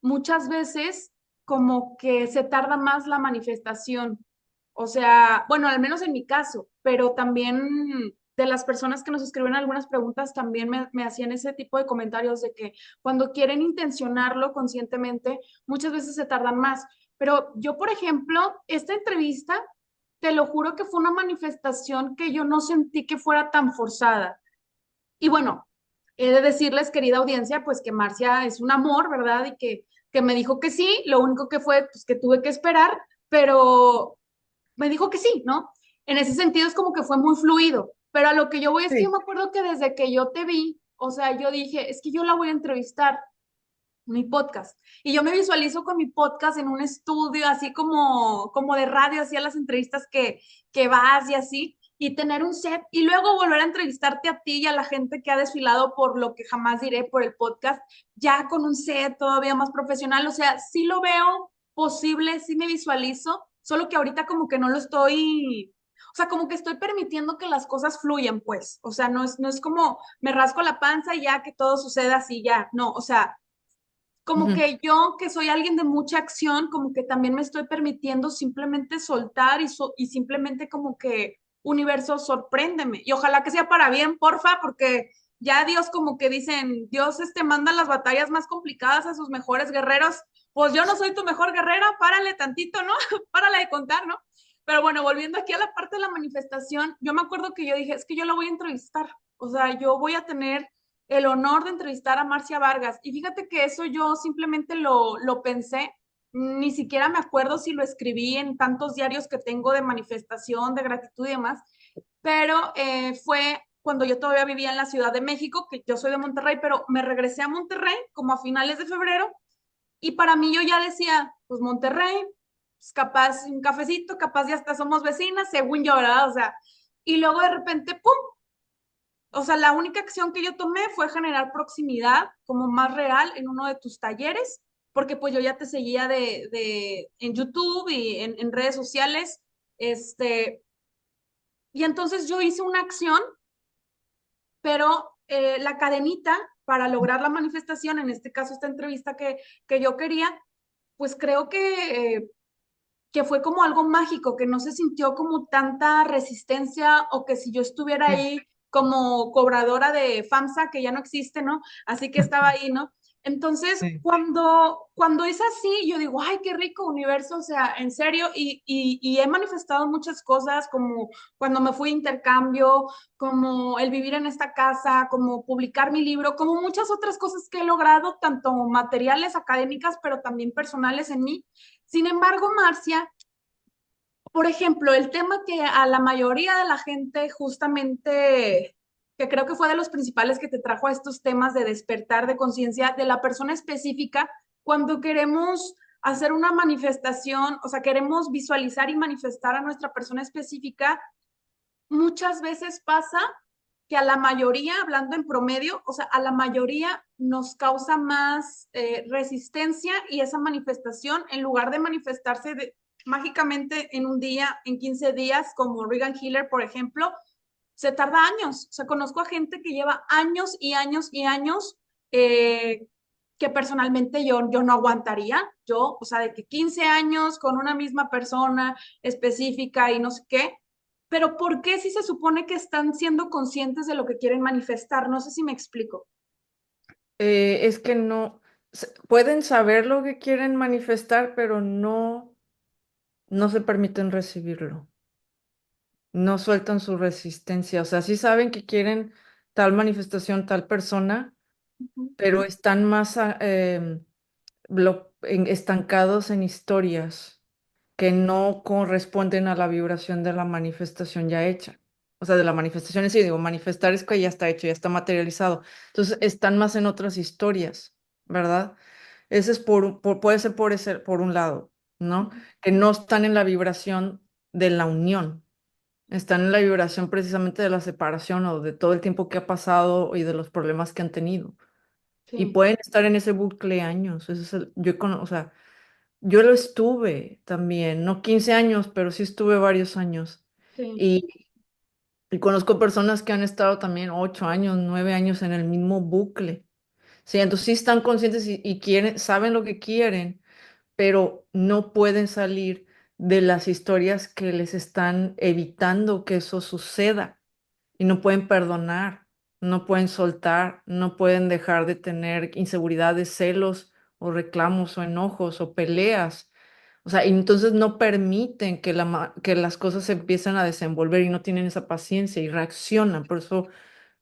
muchas veces como que se tarda más la manifestación. O sea, bueno, al menos en mi caso, pero también de las personas que nos escriben algunas preguntas también me hacían ese tipo de comentarios de que cuando quieren intencionarlo conscientemente, muchas veces se tardan más. Pero yo, por ejemplo, esta entrevista, te lo juro que fue una manifestación que yo no sentí que fuera tan forzada. Y bueno, he de decirles, querida audiencia, pues que Marcia es un amor, ¿verdad? Y que me dijo que sí, lo único que fue, pues que tuve que esperar, pero me dijo que sí, ¿no? En ese sentido es como que fue muy fluido, pero a lo que yo voy es que yo Sí, me acuerdo que desde que yo te vi, o sea, yo dije, es que yo la voy a entrevistar, mi podcast. Y yo me visualizo con mi podcast en un estudio, así como de radio, así a las entrevistas que vas y así. y tener un set y luego volver a entrevistarte a ti y a la gente que ha desfilado por lo que jamás diré por el podcast, ya con un set todavía más profesional. O sea, sí lo veo posible, sí me visualizo, solo que ahorita como que no lo estoy, o sea, como que estoy permitiendo que las cosas fluyan, pues. O sea, no es como me rasco la panza y ya que todo suceda así, ya. No, o sea, como Ujú, que yo, que soy alguien de mucha acción, como que también me estoy permitiendo simplemente soltar y simplemente como que, universo, sorpréndeme. Y ojalá que sea para bien, porfa, porque ya Dios como que dicen, Dios manda las batallas más complicadas a sus mejores guerreros. Pues yo no soy tu mejor guerrera, párale tantito, ¿no? Párale de contar, ¿no? Pero bueno, volviendo aquí a la parte de la manifestación, yo me acuerdo que yo dije, es que yo la voy a entrevistar. O sea, yo voy a tener el honor de entrevistar a Marcia Vargas. Y fíjate que eso yo simplemente lo pensé, ni siquiera me acuerdo si lo escribí en tantos diarios que tengo de manifestación, de gratitud y demás, pero fue cuando yo todavía vivía en la Ciudad de México, que yo soy de Monterrey, pero me regresé a Monterrey como a finales de febrero y para mí yo ya decía, pues Monterrey, pues capaz un cafecito, capaz ya hasta somos vecinas, según yo, ¿verdad? O sea, y luego de repente, ¡pum! O sea, la única acción que yo tomé fue generar proximidad como más real en uno de tus talleres, porque pues yo ya te seguía en YouTube y en redes sociales, este, y entonces yo hice una acción, pero la cadenita para lograr la manifestación, en este caso esta entrevista que yo quería, pues creo que fue como algo mágico, que no se sintió como tanta resistencia o que si yo estuviera sí. ahí como cobradora de FAMSA, que ya no existe, ¿no? Así que estaba ahí, ¿no? Entonces, Sí. cuando es así, yo digo, ay, qué rico universo, o sea, en serio, y he manifestado muchas cosas, como cuando me fui a intercambio, como el vivir en esta casa, como publicar mi libro, como muchas otras cosas que he logrado, tanto materiales, académicas, pero también personales en mí. Sin embargo, Marcia, por ejemplo, el tema que a la mayoría de la gente justamente, que creo que fue de los principales que te trajo a estos temas de despertar de conciencia de la persona específica, cuando queremos hacer una manifestación, o sea, queremos visualizar y manifestar a nuestra persona específica, muchas veces pasa que a la mayoría, hablando en promedio, o sea, a la mayoría nos causa más resistencia y esa manifestación, en lugar de manifestarse mágicamente en un día, en 15 días, como Regan Hiller, por ejemplo, se tarda años. O sea, conozco a gente que lleva años y años y años eh, que personalmente yo no aguantaría. Yo, o sea, de que 15 años con una misma persona específica y no sé qué, pero ¿por qué si se supone que están siendo conscientes de lo que quieren manifestar? No sé si me explico. Es que no, pueden saber lo que quieren manifestar, pero no se permiten recibirlo. No sueltan su resistencia. O sea, sí saben que quieren tal manifestación, tal persona, Ujú. pero están más estancados en historias que no corresponden a la vibración de la manifestación ya hecha. O sea, de la manifestación en sí, digo, manifestar es que ya está hecho, ya está materializado. Entonces, están más en otras historias, ¿verdad? Ese es puede ser por un lado, ¿no? Que no están en la vibración de la unión, están en la vibración precisamente de la separación o de todo el tiempo que ha pasado y de los problemas que han tenido. Y Sí, pueden estar en ese bucle años. Ese es o sea, yo lo estuve también, no 15 años, pero sí estuve varios años. sí, Y, y conozco personas que han estado también 8 años, 9 años en el mismo bucle. Sí, entonces sí están conscientes y quieren, saben lo que quieren, pero no pueden salir de las historias que les están evitando que eso suceda y no pueden perdonar, no pueden soltar, no pueden dejar de tener inseguridades, celos o reclamos o enojos o peleas. O sea, y entonces no permiten que, que las cosas se empiecen a desenvolver y no tienen esa paciencia y reaccionan. Por eso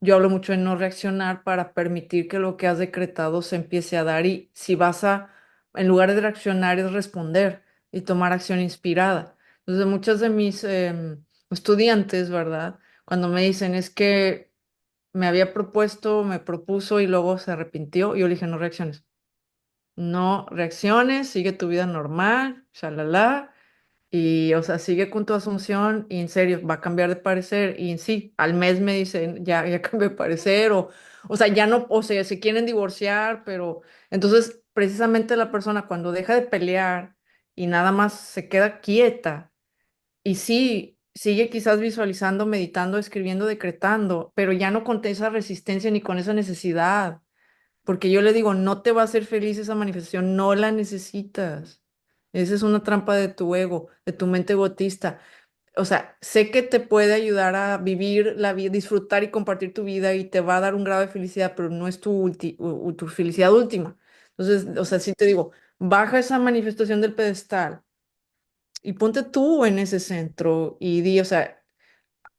yo hablo mucho de no reaccionar para permitir que lo que has decretado se empiece a dar y si vas en lugar de reaccionar, es responder y tomar acción inspirada. Entonces, muchos de mis estudiantes, ¿verdad? Cuando me dicen es que me había propuesto, me propuso y luego se arrepintió, yo le dije, no reacciones. No reacciones, sigue tu vida normal, shalala, Y, o sea, sigue con tu asunción y en serio, va a cambiar de parecer. Y en sí, al mes me dicen, ya cambié de parecer, o sea, ya no, o sea, se quieren divorciar, pero entonces, precisamente la persona cuando deja de pelear y nada más se queda quieta y sí, sigue quizás visualizando, meditando, escribiendo, decretando, pero ya no con esa resistencia ni con esa necesidad, porque yo le digo, no te va a hacer feliz esa manifestación, no la necesitas. Esa es una trampa de tu ego, de tu mente egotista. O sea, sé que te puede ayudar a vivir la vida, disfrutar y compartir tu vida y te va a dar un grado de felicidad, pero no es tu felicidad última. Entonces, o sea, sí te digo, baja esa manifestación del pedestal y ponte tú en ese centro y di, o sea,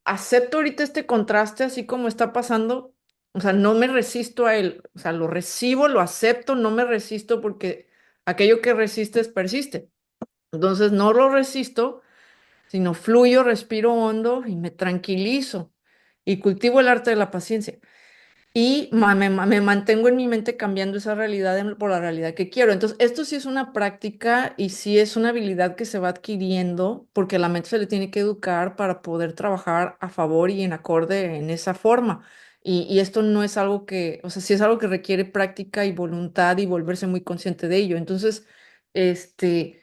acepto ahorita este contraste así como está pasando, o sea, no me resisto a él, o sea, lo recibo, lo acepto, no me resisto porque aquello que resistes persiste. Entonces, no lo resisto, sino fluyo, respiro hondo y me tranquilizo y cultivo el arte de la paciencia. Y me mantengo en mi mente cambiando esa realidad por la realidad que quiero. Entonces, esto sí es una práctica y sí es una habilidad que se va adquiriendo porque la mente se le tiene que educar para poder trabajar a favor y en acorde en esa forma. Y esto no es algo que, o sea, sí es algo que requiere práctica y voluntad y volverse muy consciente de ello. Entonces, este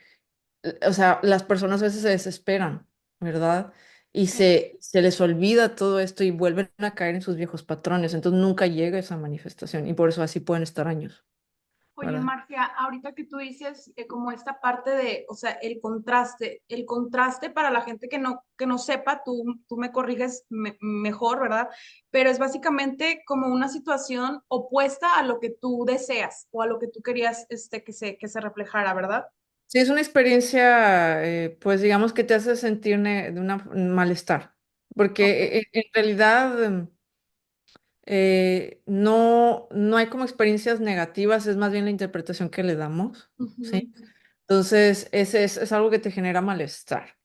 o sea, las personas a veces se desesperan, ¿verdad? Y Sí. se les olvida todo esto y vuelven a caer en sus viejos patrones. Entonces nunca llega esa manifestación y por eso así pueden estar años, Oye, ¿verdad? Marcia, ahorita que tú dices como esta parte de, o sea, el contraste para la gente que no sepa, tú me corriges mejor, ¿verdad? Pero es básicamente como una situación opuesta a lo que tú deseas o a lo que tú querías que se reflejara, ¿verdad? Sí, es una experiencia, pues digamos que te hace sentir de un malestar, Ok. porque en realidad no hay como experiencias negativas, es más bien la interpretación que le damos, ¿sí? Ujú. Entonces, es algo que te genera malestar,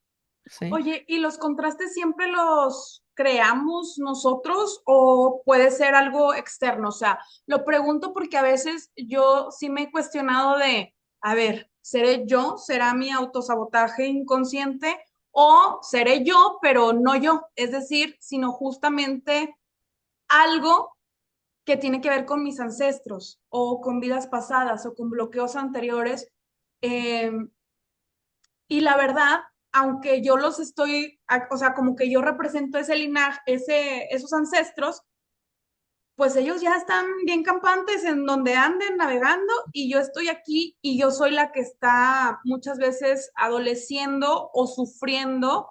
¿sí? Oye, ¿y los contrastes siempre los creamos nosotros o puede ser algo externo? O sea, lo pregunto porque a veces yo sí me he cuestionado de, a ver, ¿seré yo? ¿Será mi autosabotaje inconsciente? ¿O seré yo, pero no yo? Es decir, sino justamente algo que tiene que ver con mis ancestros o con vidas pasadas o con bloqueos anteriores. Eh, y la verdad, aunque yo los estoy, o sea, como que yo represento ese linaje, esos ancestros, pues ellos ya están bien campantes en donde anden navegando y yo estoy aquí y yo soy la que está muchas veces adoleciendo o sufriendo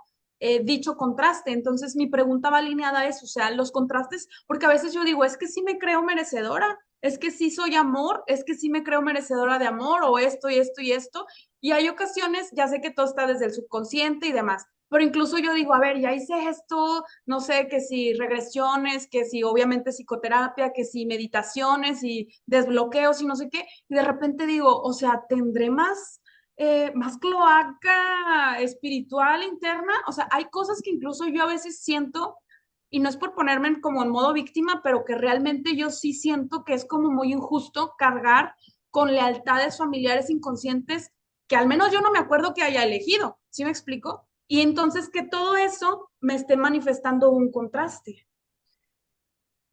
dicho contraste. Entonces mi pregunta va alineada a eso, o sea, los contrastes, porque a veces yo digo, es que sí me creo merecedora, es que sí soy amor, es que sí me creo merecedora de amor o esto y esto y esto. Y hay ocasiones, ya sé que todo está desde el subconsciente y demás, pero incluso yo digo, a ver, ya hice esto, no sé, que si regresiones, que si obviamente psicoterapia, que si meditaciones y desbloqueos y no sé qué, y de repente digo, o sea, ¿tendré más cloaca espiritual interna? O sea, hay cosas que incluso yo a veces siento, y no es por ponerme como en modo víctima, pero que realmente yo sí siento que es como muy injusto cargar con lealtades familiares inconscientes que al menos yo no me acuerdo que haya elegido, ¿sí me explico? Y entonces que todo eso me esté manifestando un contraste.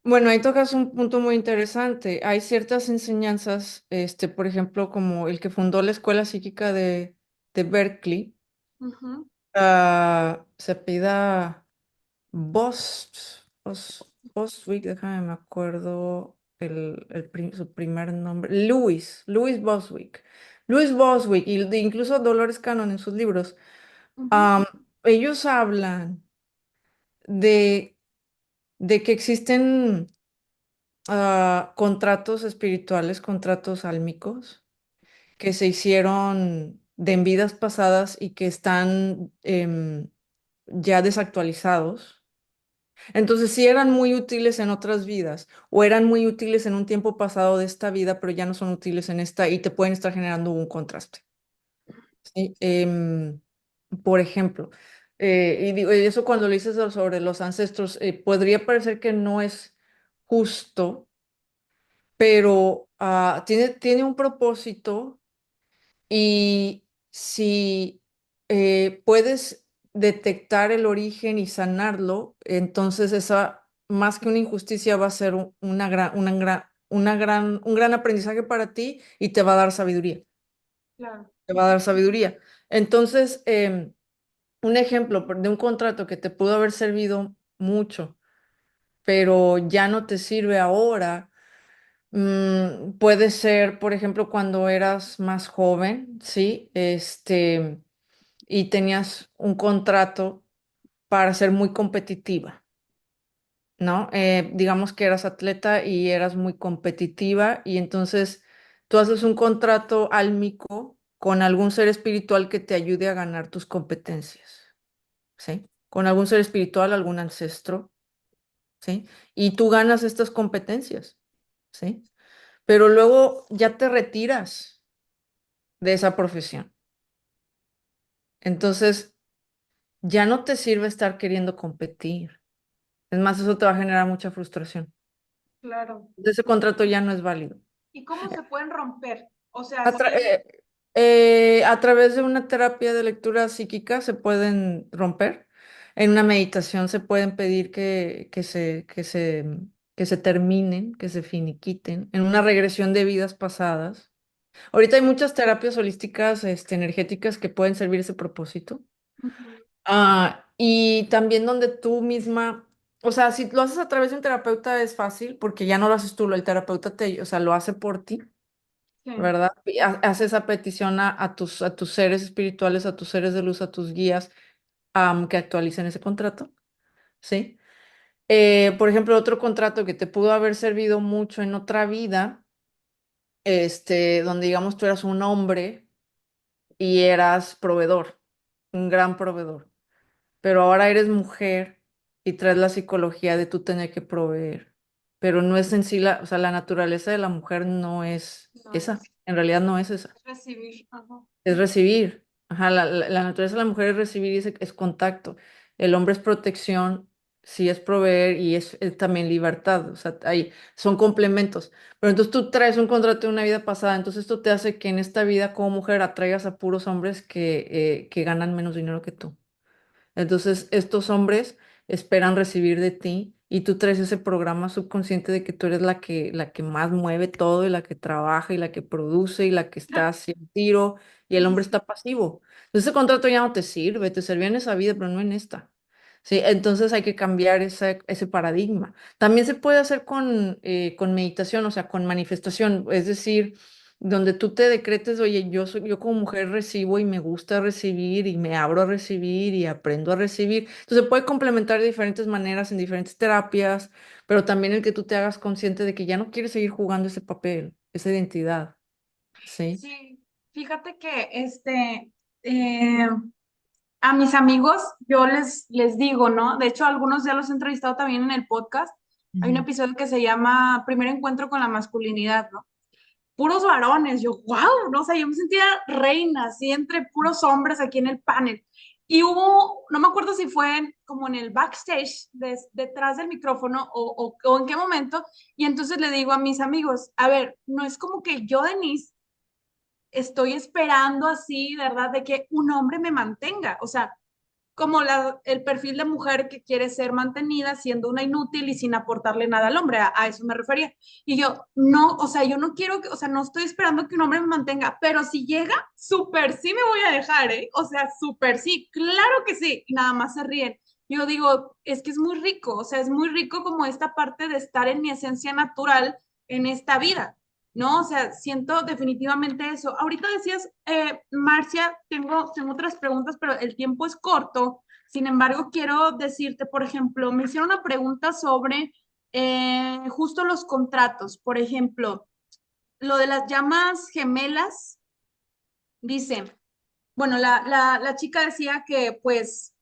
Bueno, ahí tocas un punto muy interesante. Hay ciertas enseñanzas, por ejemplo, como el que fundó la Escuela Psíquica de Berkeley, Ujú, se pida Bostwick, déjame me acuerdo su primer nombre, Louis Bostwick. Louis Bostwick, y incluso Dolores Cannon en sus libros, ujú, am, ellos hablan de, de que existen contratos espirituales, contratos álmicos que se hicieron de en vidas pasadas y que están ya desactualizados. Entonces sí eran muy útiles en otras vidas o eran muy útiles en un tiempo pasado de esta vida, pero ya no son útiles en esta y te pueden estar generando un contraste. ¿Sí? Por ejemplo, y digo, y eso cuando le dices sobre los ancestros, podría parecer que no es justo, pero tiene un propósito y si puedes detectar el origen y sanarlo, entonces esa, más que una injusticia, va a ser un gran aprendizaje para ti y te va a dar sabiduría. Claro. Te va a dar sabiduría. Entonces, un ejemplo de un contrato que te pudo haber servido mucho, pero ya no te sirve ahora. Puede ser, por ejemplo, cuando eras más joven, ¿sí? Y tenías un contrato para ser muy competitiva, ¿no? Digamos que eras atleta y eras muy competitiva y entonces tú haces un contrato álmico con algún ser espiritual que te ayude a ganar tus competencias, ¿sí? Con algún ser espiritual, algún ancestro, ¿sí? Y tú ganas estas competencias, ¿sí? Pero luego ya te retiras de esa profesión. Entonces, ya no te sirve estar queriendo competir. Es más, eso te va a generar mucha frustración. Claro. Ese contrato ya no es válido. ¿Y cómo se pueden romper? O sea, A, tra- sí, a través de una terapia de lectura psíquica se pueden romper. En una meditación se pueden pedir que se terminen, que se finiquiten. En una regresión de vidas pasadas. Ahorita hay muchas terapias holísticas, energéticas que pueden servir ese propósito. ujú, Y también donde tú misma, o sea, si lo haces a través de un terapeuta es fácil porque ya no lo haces tú, el terapeuta o sea, lo hace por ti, sí. ¿verdad? Y hace esa petición a tus seres espirituales, a tus seres de luz, a tus guías, que actualicen ese contrato, ¿sí? Por ejemplo, otro contrato que te pudo haber servido mucho en otra vida, donde digamos tú eras un hombre y eras proveedor, un gran proveedor. Pero ahora eres mujer y traes la psicología de tú tener que proveer. Pero no es en sí o sea, la naturaleza de la mujer no es No esa, es en realidad no es esa, recibir. Ajá. es recibir. Ajá, la naturaleza de la mujer es recibir y es contacto. El hombre es protección, sí es proveer y es también libertad, o sea, ahí son complementos. Pero entonces tú traes un contrato de una vida pasada, entonces esto te hace que en esta vida como mujer atraigas a puros hombres que ganan menos dinero que tú. Entonces, estos hombres esperan recibir de ti y tú traes ese programa subconsciente de que tú eres la que más mueve todo y la que trabaja y la que produce y la que está hacia el tiro y el Sí, hombre sí, está pasivo. Entonces, ese contrato ya no te sirve, te servía en esa vida, pero no en esta. Sí, entonces hay que cambiar ese paradigma. También se puede hacer con meditación, o sea, con manifestación, es decir, donde tú te decretes, oye, yo como mujer recibo y me gusta recibir y me abro a recibir y aprendo a recibir. Entonces se puede complementar de diferentes maneras en diferentes terapias, pero también el que tú te hagas consciente de que ya no quieres seguir jugando ese papel, esa identidad, ¿sí? sí. Fíjate que eh, a mis amigos yo les digo, ¿no? De hecho, algunos ya los he entrevistado también en el podcast. Hay un Ujú. episodio que se llama Primer Encuentro con la Masculinidad, ¿no? Puros varones, yo, wow, no sé, yo me sentía reina, así entre puros hombres aquí en el panel. Y hubo, no me acuerdo si fue como en el backstage, detrás del micrófono o en qué momento, y entonces le digo a mis amigos, a ver, no es como que yo, Denise, estoy esperando así, ¿verdad? De que un hombre me mantenga, o sea, como el perfil de mujer que quiere ser mantenida siendo una inútil y sin aportarle nada al hombre, a eso me refería. Y yo, no, o sea, yo no quiero que, o sea, no estoy esperando que un hombre me mantenga, pero si llega, súper sí me voy a dejar, ¿eh? O sea, súper sí, claro que sí, y nada más se ríen. Yo digo, es que es muy rico, o sea, es muy rico como esta parte de estar en mi esencia natural en esta vida. ¿No? O sea, siento definitivamente eso. Ahorita decías, Marcia, tengo otras preguntas, pero el tiempo es corto. Sin embargo, quiero decirte, por ejemplo, me hicieron una pregunta sobre justo los contratos. Por ejemplo, lo de las llamas gemelas, dice, bueno, la chica decía que pues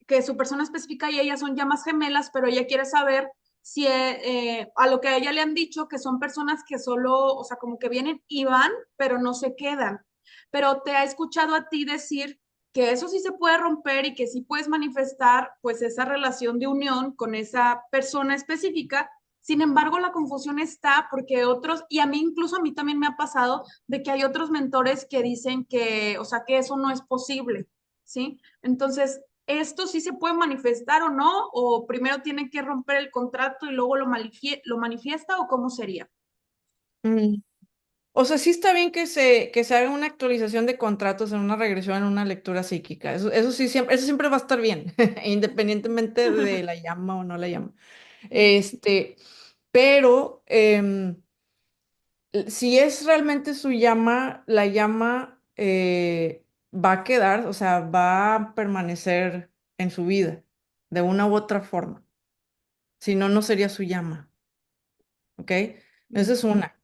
que su persona específica y ella son llamas gemelas, pero ella quiere saber si a lo que a ella le han dicho que son personas que solo, o sea, como que vienen y van, pero no se quedan. Pero te ha escuchado a ti decir que eso sí se puede romper y que sí puedes manifestar pues esa relación de unión con esa persona específica. Sin embargo, la confusión está porque otros, y a mí incluso a mí también me ha pasado de que hay otros mentores que dicen que, o sea, que eso no es posible, ¿sí? Entonces, ¿esto sí se puede manifestar o no? ¿O primero tiene que romper el contrato y luego lo manifiesta o cómo sería? Mm. O sea, sí está bien que se haga una actualización de contratos en una regresión, en una lectura psíquica. Eso siempre va a estar bien, independientemente de la llama o no la llama. Este, pero si es realmente su llama, la llama va a quedar, o sea, va a permanecer en su vida de una u otra forma. Si no, no sería su llama. ¿Ok? Esa es una.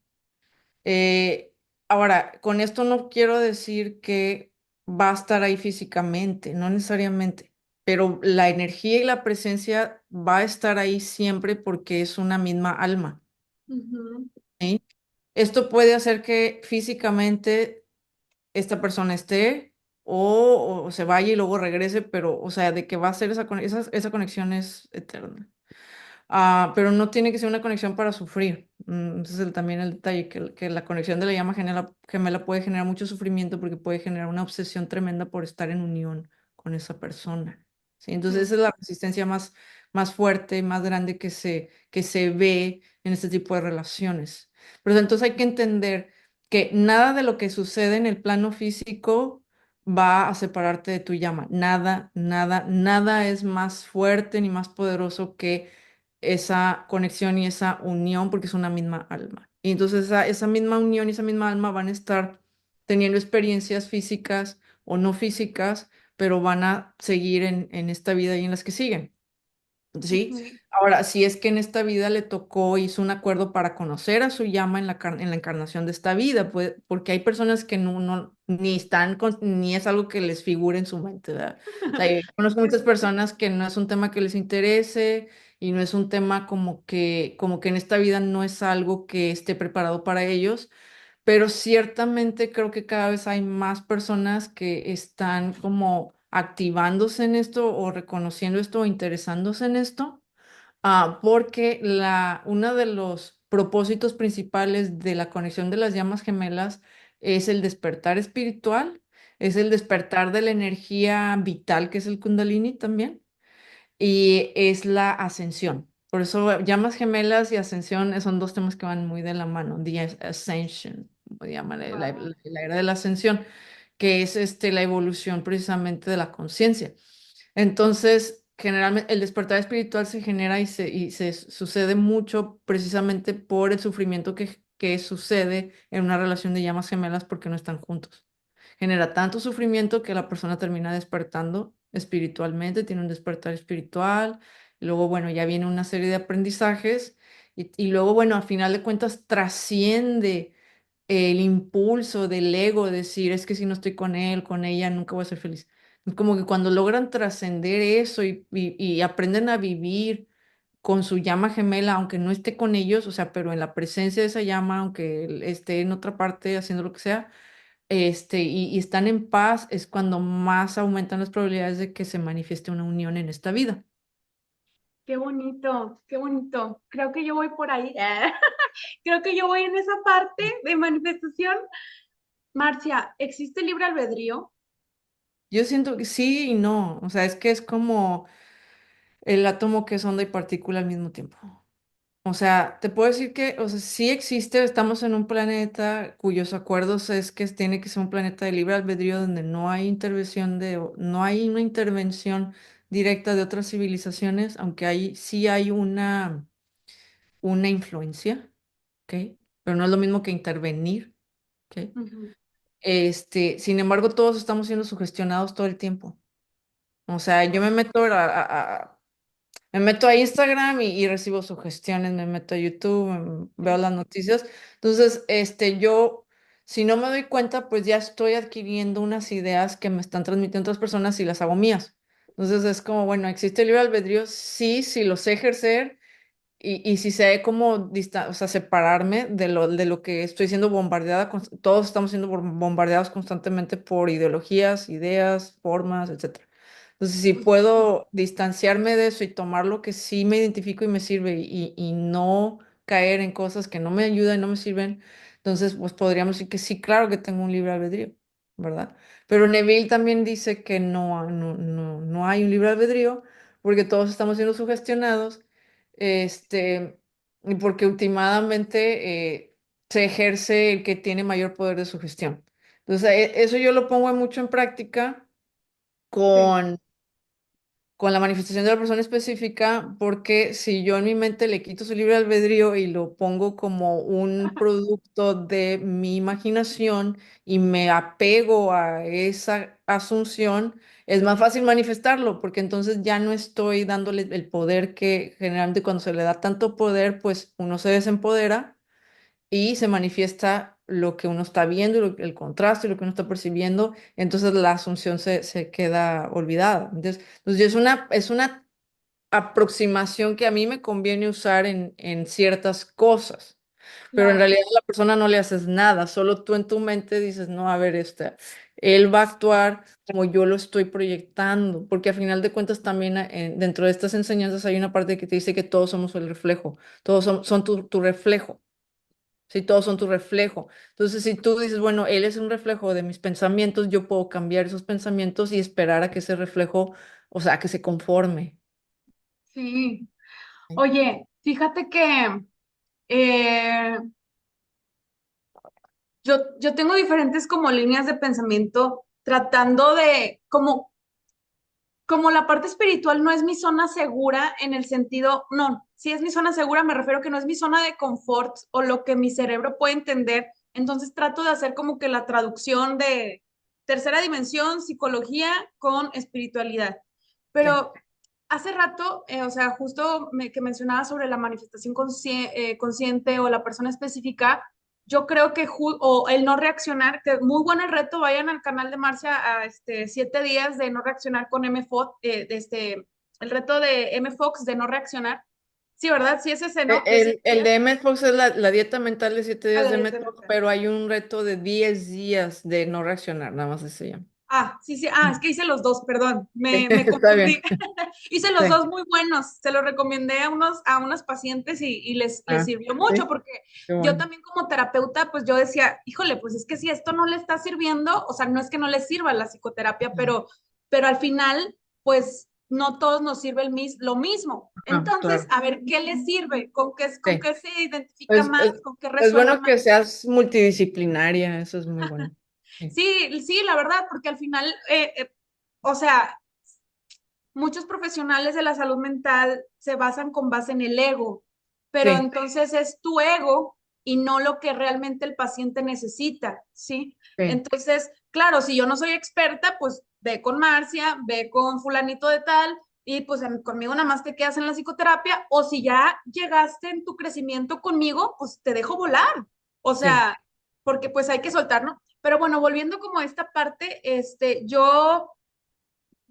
Eh, Ahora, con esto no quiero decir que va a estar ahí físicamente, no necesariamente, pero la energía y la presencia va a estar ahí siempre porque es una misma alma. Ujú, ¿Sí? Esto puede hacer que físicamente esta persona esté o se vaya y luego regrese, pero, o sea, de que va a ser esa conexión es eterna. Pero no tiene que ser una conexión para sufrir. Ese es también el detalle, que la conexión de la llama gemela puede generar mucho sufrimiento porque puede generar una obsesión tremenda por estar en unión con esa persona. ¿Sí? Entonces mm, esa es la resistencia más fuerte, más grande que se ve en este tipo de relaciones. Pero entonces hay que entender que nada de lo que sucede en el plano físico va a separarte de tu llama. Nada, nada, nada es más fuerte ni más poderoso que esa conexión y esa unión porque es una misma alma. Y entonces esa misma unión y esa misma alma van a estar teniendo experiencias físicas o no físicas, pero van a seguir en esta vida y en las que siguen. ¿Sí? ujú. Ahora, si es que en esta vida le tocó, hizo un acuerdo para conocer a su llama en la encarnación de esta vida, pues, porque hay personas que ni ni es algo que les figure en su mente, ¿verdad? O sea, yo conozco muchas personas que no es un tema que les interese y no es un tema como que en esta vida no es algo que esté preparado para ellos, pero ciertamente creo que cada vez hay más personas que están como activándose en esto o reconociendo esto o interesándose en esto, porque uno de los propósitos principales de la conexión de las llamas gemelas es el despertar espiritual, es el despertar de la energía vital que es el Kundalini también y es la ascensión. Por eso llamas gemelas y ascensión son dos temas que van muy de la mano. Ascension, como llaman, Wow. la era de la ascensión, que es la evolución precisamente de la conciencia. Entonces, generalmente el despertar espiritual se genera y se sucede mucho precisamente por el sufrimiento que sucede en una relación de llamas gemelas porque no están juntos. Genera tanto sufrimiento que la persona termina despertando espiritualmente, tiene un despertar espiritual, y luego, bueno, ya viene una serie de aprendizajes y luego, bueno, al final de cuentas trasciende el impulso del ego, decir, es que si no estoy con él, con ella, nunca voy a ser feliz. Es como que cuando logran trascender eso y aprenden a vivir con su llama gemela, aunque no esté con ellos, o sea, pero en la presencia de esa llama, aunque él esté en otra parte haciendo lo que sea, y están en paz, es cuando más aumentan las probabilidades de que se manifieste una unión en esta vida. Qué bonito, qué bonito. Creo que yo voy por ahí. Creo que yo voy en esa parte de manifestación. Marcia, ¿existe libre albedrío? Yo siento que sí y no, o sea, es que es como el átomo que es onda y partícula al mismo tiempo. O sea, te puedo decir que, o sea, sí existe, estamos en un planeta cuyos acuerdos es que tiene que ser un planeta de libre albedrío donde no hay no hay una intervención directa de otras civilizaciones, aunque sí hay una influencia, ¿ok? Pero no es lo mismo que intervenir, ¿ok? Ujú. Sin embargo, todos estamos siendo sugestionados todo el tiempo. O sea, yo me meto a Instagram y recibo sugestiones, me meto a YouTube, veo las noticias. Entonces, yo, si no me doy cuenta, pues ya estoy adquiriendo unas ideas que me están transmitiendo otras personas y las hago mías. Entonces es como, bueno, ¿existe el libre albedrío? Sí, sí lo sé ejercer y si sé cómo o sea, separarme de lo que estoy siendo bombardeada. Todos estamos siendo bombardeados constantemente por ideologías, ideas, formas, etcétera. Entonces, si puedo distanciarme de eso y tomar lo que sí me identifico y me sirve y no caer en cosas que no me ayudan y no me sirven, entonces pues podríamos decir que sí, claro que tengo un libre albedrío. ¿verdad? Pero Neville también dice que no hay un libre albedrío porque todos estamos siendo sugestionados, y porque últimamente se ejerce el que tiene mayor poder de sugestión. Entonces, eso yo lo pongo mucho en práctica Sí. con la manifestación de la persona específica, porque si yo en mi mente le quito su libre albedrío y lo pongo como un producto de mi imaginación y me apego a esa asunción, es más fácil manifestarlo, porque entonces ya no estoy dándole el poder que generalmente cuando se le da tanto poder, pues uno se desempodera y se manifiesta lo que uno está viendo, el contraste, lo que uno está percibiendo, entonces la asunción se queda olvidada. Entonces es una aproximación que a mí me conviene usar en ciertas cosas, pero en Claro. realidad a la persona no le haces nada, solo tú en tu mente dices, no, a ver, él va a actuar como yo lo estoy proyectando, porque a final de cuentas también dentro de estas enseñanzas hay una parte que te dice que todos somos el reflejo, todos son tu reflejo. Si todos son tu reflejo. Entonces, si tú dices, bueno, él es un reflejo de mis pensamientos, yo puedo cambiar esos pensamientos y esperar a que ese reflejo, o sea, que se conforme. Sí. ¿Sí? Oye, fíjate que eh, yo tengo diferentes como líneas de pensamiento tratando de, como la parte espiritual no es mi zona segura en el sentido, no, si es mi zona segura me refiero que no es mi zona de confort o lo que mi cerebro puede entender, entonces trato de hacer como que la traducción de tercera dimensión, psicología con espiritualidad. Sí. Pero hace rato, o sea, justo que mencionaba sobre la manifestación consciente o la persona específica, yo creo que, o el no reaccionar, que muy bueno el reto, vayan al canal de Marcia a 7 días de no reaccionar con MFOX, el reto de MFOX de no reaccionar. Sí, ¿verdad? Sí, es ese, ¿no? De siete El días. de Emmett Fox es la dieta mental de 7 días Ah, de de Emmett Fox, pero hay un reto de 10 días de no reaccionar, nada más se llama. Ah, sí, sí. Ah, es que hice los dos, perdón. Me Está confundí. bien. Hice los Sí. dos muy buenos. Se los recomendé a unos pacientes y les Ah, sirvió mucho sí, porque qué yo bueno. también como terapeuta, pues yo decía, híjole, pues es que si esto no le está sirviendo, o sea, no es que no le sirva la psicoterapia, pero al final, pues no todos nos sirve lo mismo. Ah, Entonces, claro. a ver, ¿qué les sirve? Con Sí. qué se identifica Es, más? es, ¿Con qué es resuena bueno más? que seas multidisciplinaria, eso es muy bueno. Sí. Sí, sí, la verdad, porque al final, o sea, muchos profesionales de la salud mental se basan con base en el ego, pero Sí, entonces es tu ego y no lo que realmente el paciente necesita, ¿sí? sí. Entonces, claro, si yo no soy experta, pues ve con Marcia, ve con fulanito de tal y pues conmigo nada más te quedas en la psicoterapia o si ya llegaste en tu crecimiento conmigo, pues te dejo volar. O Sí. sea, porque pues hay que soltar, ¿no? Pero bueno, volviendo como a esta parte,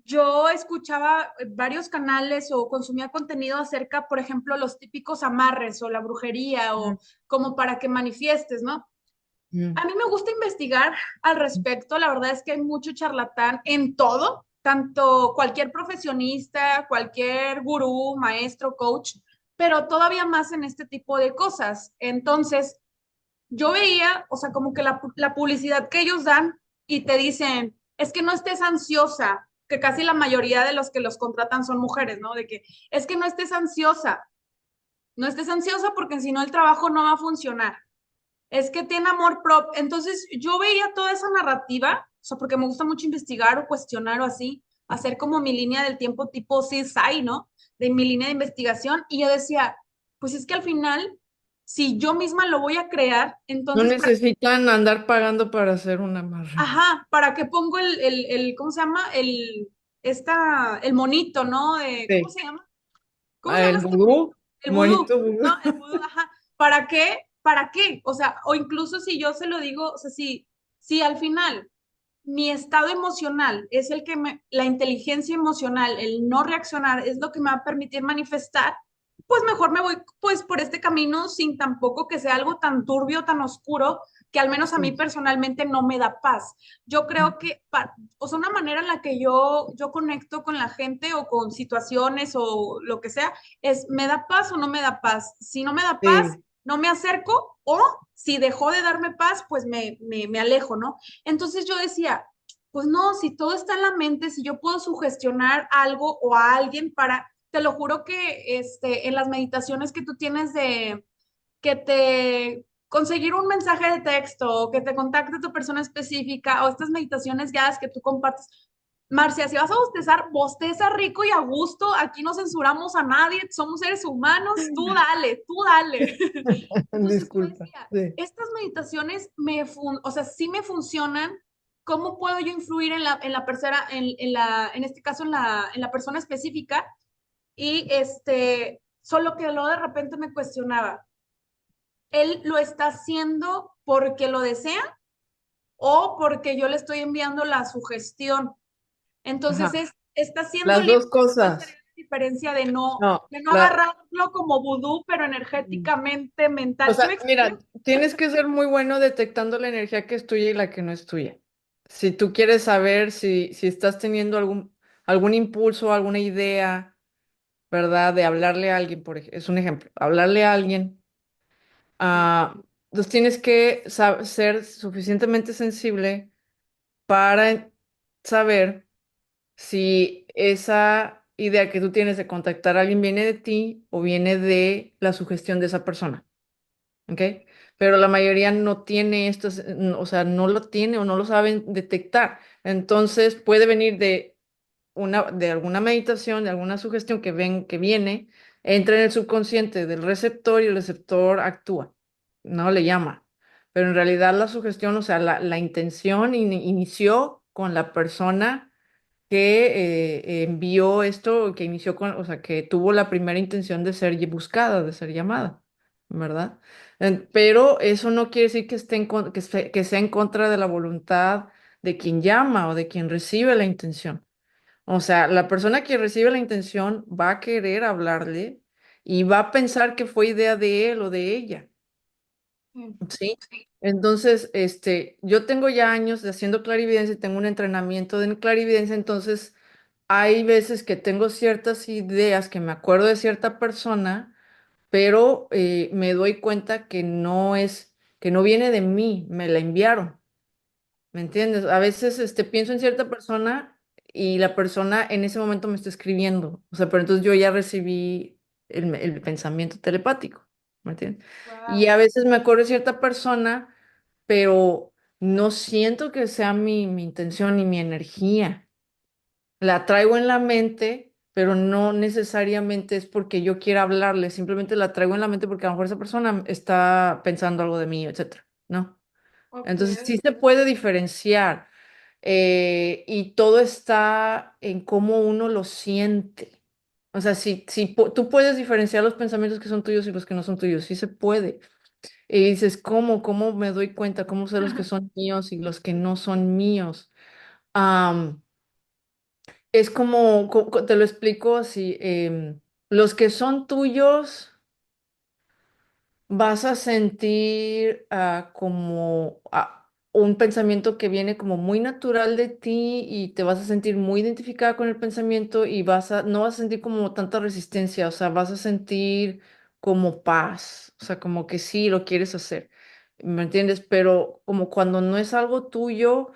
yo escuchaba varios canales o consumía contenido acerca, por ejemplo, los típicos amarres o la brujería Mm, o como para que manifiestes, ¿no? mm, A mí me gusta investigar al respecto. La verdad es que hay mucho charlatán en todo, tanto cualquier profesionista, cualquier gurú, maestro, coach, pero todavía más en este tipo de cosas. Entonces, yo veía, o sea, como que la publicidad que ellos dan y te dicen, es que no estés ansiosa, que casi la mayoría de los que los contratan son mujeres, ¿no? De que es que no estés ansiosa, no estés ansiosa porque si no el trabajo no va a funcionar. Es que tiene amor propio. Entonces yo veía toda esa narrativa, o sea, porque me gusta mucho investigar o cuestionar o así, hacer como mi línea del tiempo tipo CSI, ¿no? De mi línea de investigación. Y yo decía, pues es que al final, si yo misma lo voy a crear, No entonces, necesitan andar pagando para hacer un amarre. ajá, ¿para qué pongo ¿cómo se llama? El monito, ¿no? ¿Cómo Sí. se llama? ¿Cómo se Ah, llama el este monito? vudú, El vudú, monito vudú. ¿no? El vudú, ajá. ¿Para qué? ¿Para qué? O sea, o incluso si yo se lo digo, o sea, si al final mi estado emocional es la inteligencia emocional, el no reaccionar es lo que me va a permitir manifestar, pues mejor me voy pues por este camino sin tampoco que sea algo tan turbio, tan oscuro, que al menos a mí Sí. personalmente no me da paz. Yo creo que, o sea, una manera en la que yo conecto con la gente o con situaciones o lo que sea, es, ¿me da paz o no me da paz? Si no me da paz, Sí. no me acerco o si dejó de darme paz, pues me alejo, ¿no? Entonces yo decía, pues no, si todo está en la mente, si yo puedo sugestionar algo o a alguien para, te lo juro que en las meditaciones que tú tienes de que te conseguir un mensaje de texto o que te contacte tu persona específica o estas meditaciones guiadas que tú compartes. Marcia, si vas a bostezar, bosteza rico y a gusto. Aquí no censuramos a nadie, somos seres humanos. Tú dale, tú dale. Entonces yo Disculpa. decía, Sí. estas meditaciones o sea, sí me funcionan. ¿Cómo puedo yo influir en la persona, en este caso, en la persona específica? Y solo que luego de repente me cuestionaba, ¿él lo está haciendo porque lo desea o porque yo le estoy enviando la sugestión? Entonces Ajá. está haciendo Las libre. dos ¿Cuál sería cosas. la diferencia No, de no agarrarlo como vudú, pero energéticamente, o mental? ¿Sí me sea, explico? mira, tienes que ser muy bueno detectando la energía que es tuya y la que no es tuya. Si tú quieres saber si estás teniendo algún impulso, alguna idea, ¿verdad? De hablarle a alguien, por ejemplo, es un ejemplo, hablarle a alguien, entonces tienes que ser suficientemente sensible para saber si esa idea que tú tienes de contactar a alguien viene de ti o viene de la sugestión de esa persona. ¿Ok? Pero la mayoría no tiene esto, o sea, no lo tiene o no lo saben detectar. Entonces puede venir de alguna meditación, de alguna sugestión que viene, entra en el subconsciente del receptor y el receptor actúa, no le llama. Pero en realidad la sugestión, o sea, la intención inició con la persona que envió esto, que inició con, o sea, que tuvo la primera intención de ser buscada, de ser llamada, ¿verdad? Pero eso no quiere decir que que sea en contra de la voluntad de quien llama o de quien recibe la intención. O sea, la persona que recibe la intención va a querer hablarle y va a pensar que fue idea de él o de ella. Sí. Sí, entonces, yo tengo ya años de haciendo clarividencia y tengo un entrenamiento de clarividencia, entonces hay veces que tengo ciertas ideas que me acuerdo de cierta persona, pero me doy cuenta que no viene de mí, me la enviaron, ¿me entiendes? A veces, pienso en cierta persona y la persona en ese momento me está escribiendo, o sea, pero entonces yo ya recibí el pensamiento telepático, ¿me entiendes? Y Wow. a veces me acuerdo de cierta persona pero no siento que sea mi intención ni mi energía. La traigo en la mente, pero no necesariamente es porque yo quiera hablarle, simplemente la traigo en la mente porque a lo mejor esa persona está pensando algo de mí, etcétera, ¿no? Ok. Entonces sí se puede diferenciar y todo está en cómo uno lo siente. O sea, si tú puedes diferenciar los pensamientos que son tuyos y los que no son tuyos, sí se puede. Y dices, ¿cómo me doy cuenta? ¿Cómo sé los que son míos y los que no son míos? Am, es como, te lo explico así, los que son tuyos vas a sentir como un pensamiento que viene como muy natural de ti y te vas a sentir muy identificada con el pensamiento y no vas a sentir como tanta resistencia, o sea, vas a sentir como paz, o sea, como que sí lo quieres hacer, ¿me entiendes? Pero como cuando no es algo tuyo,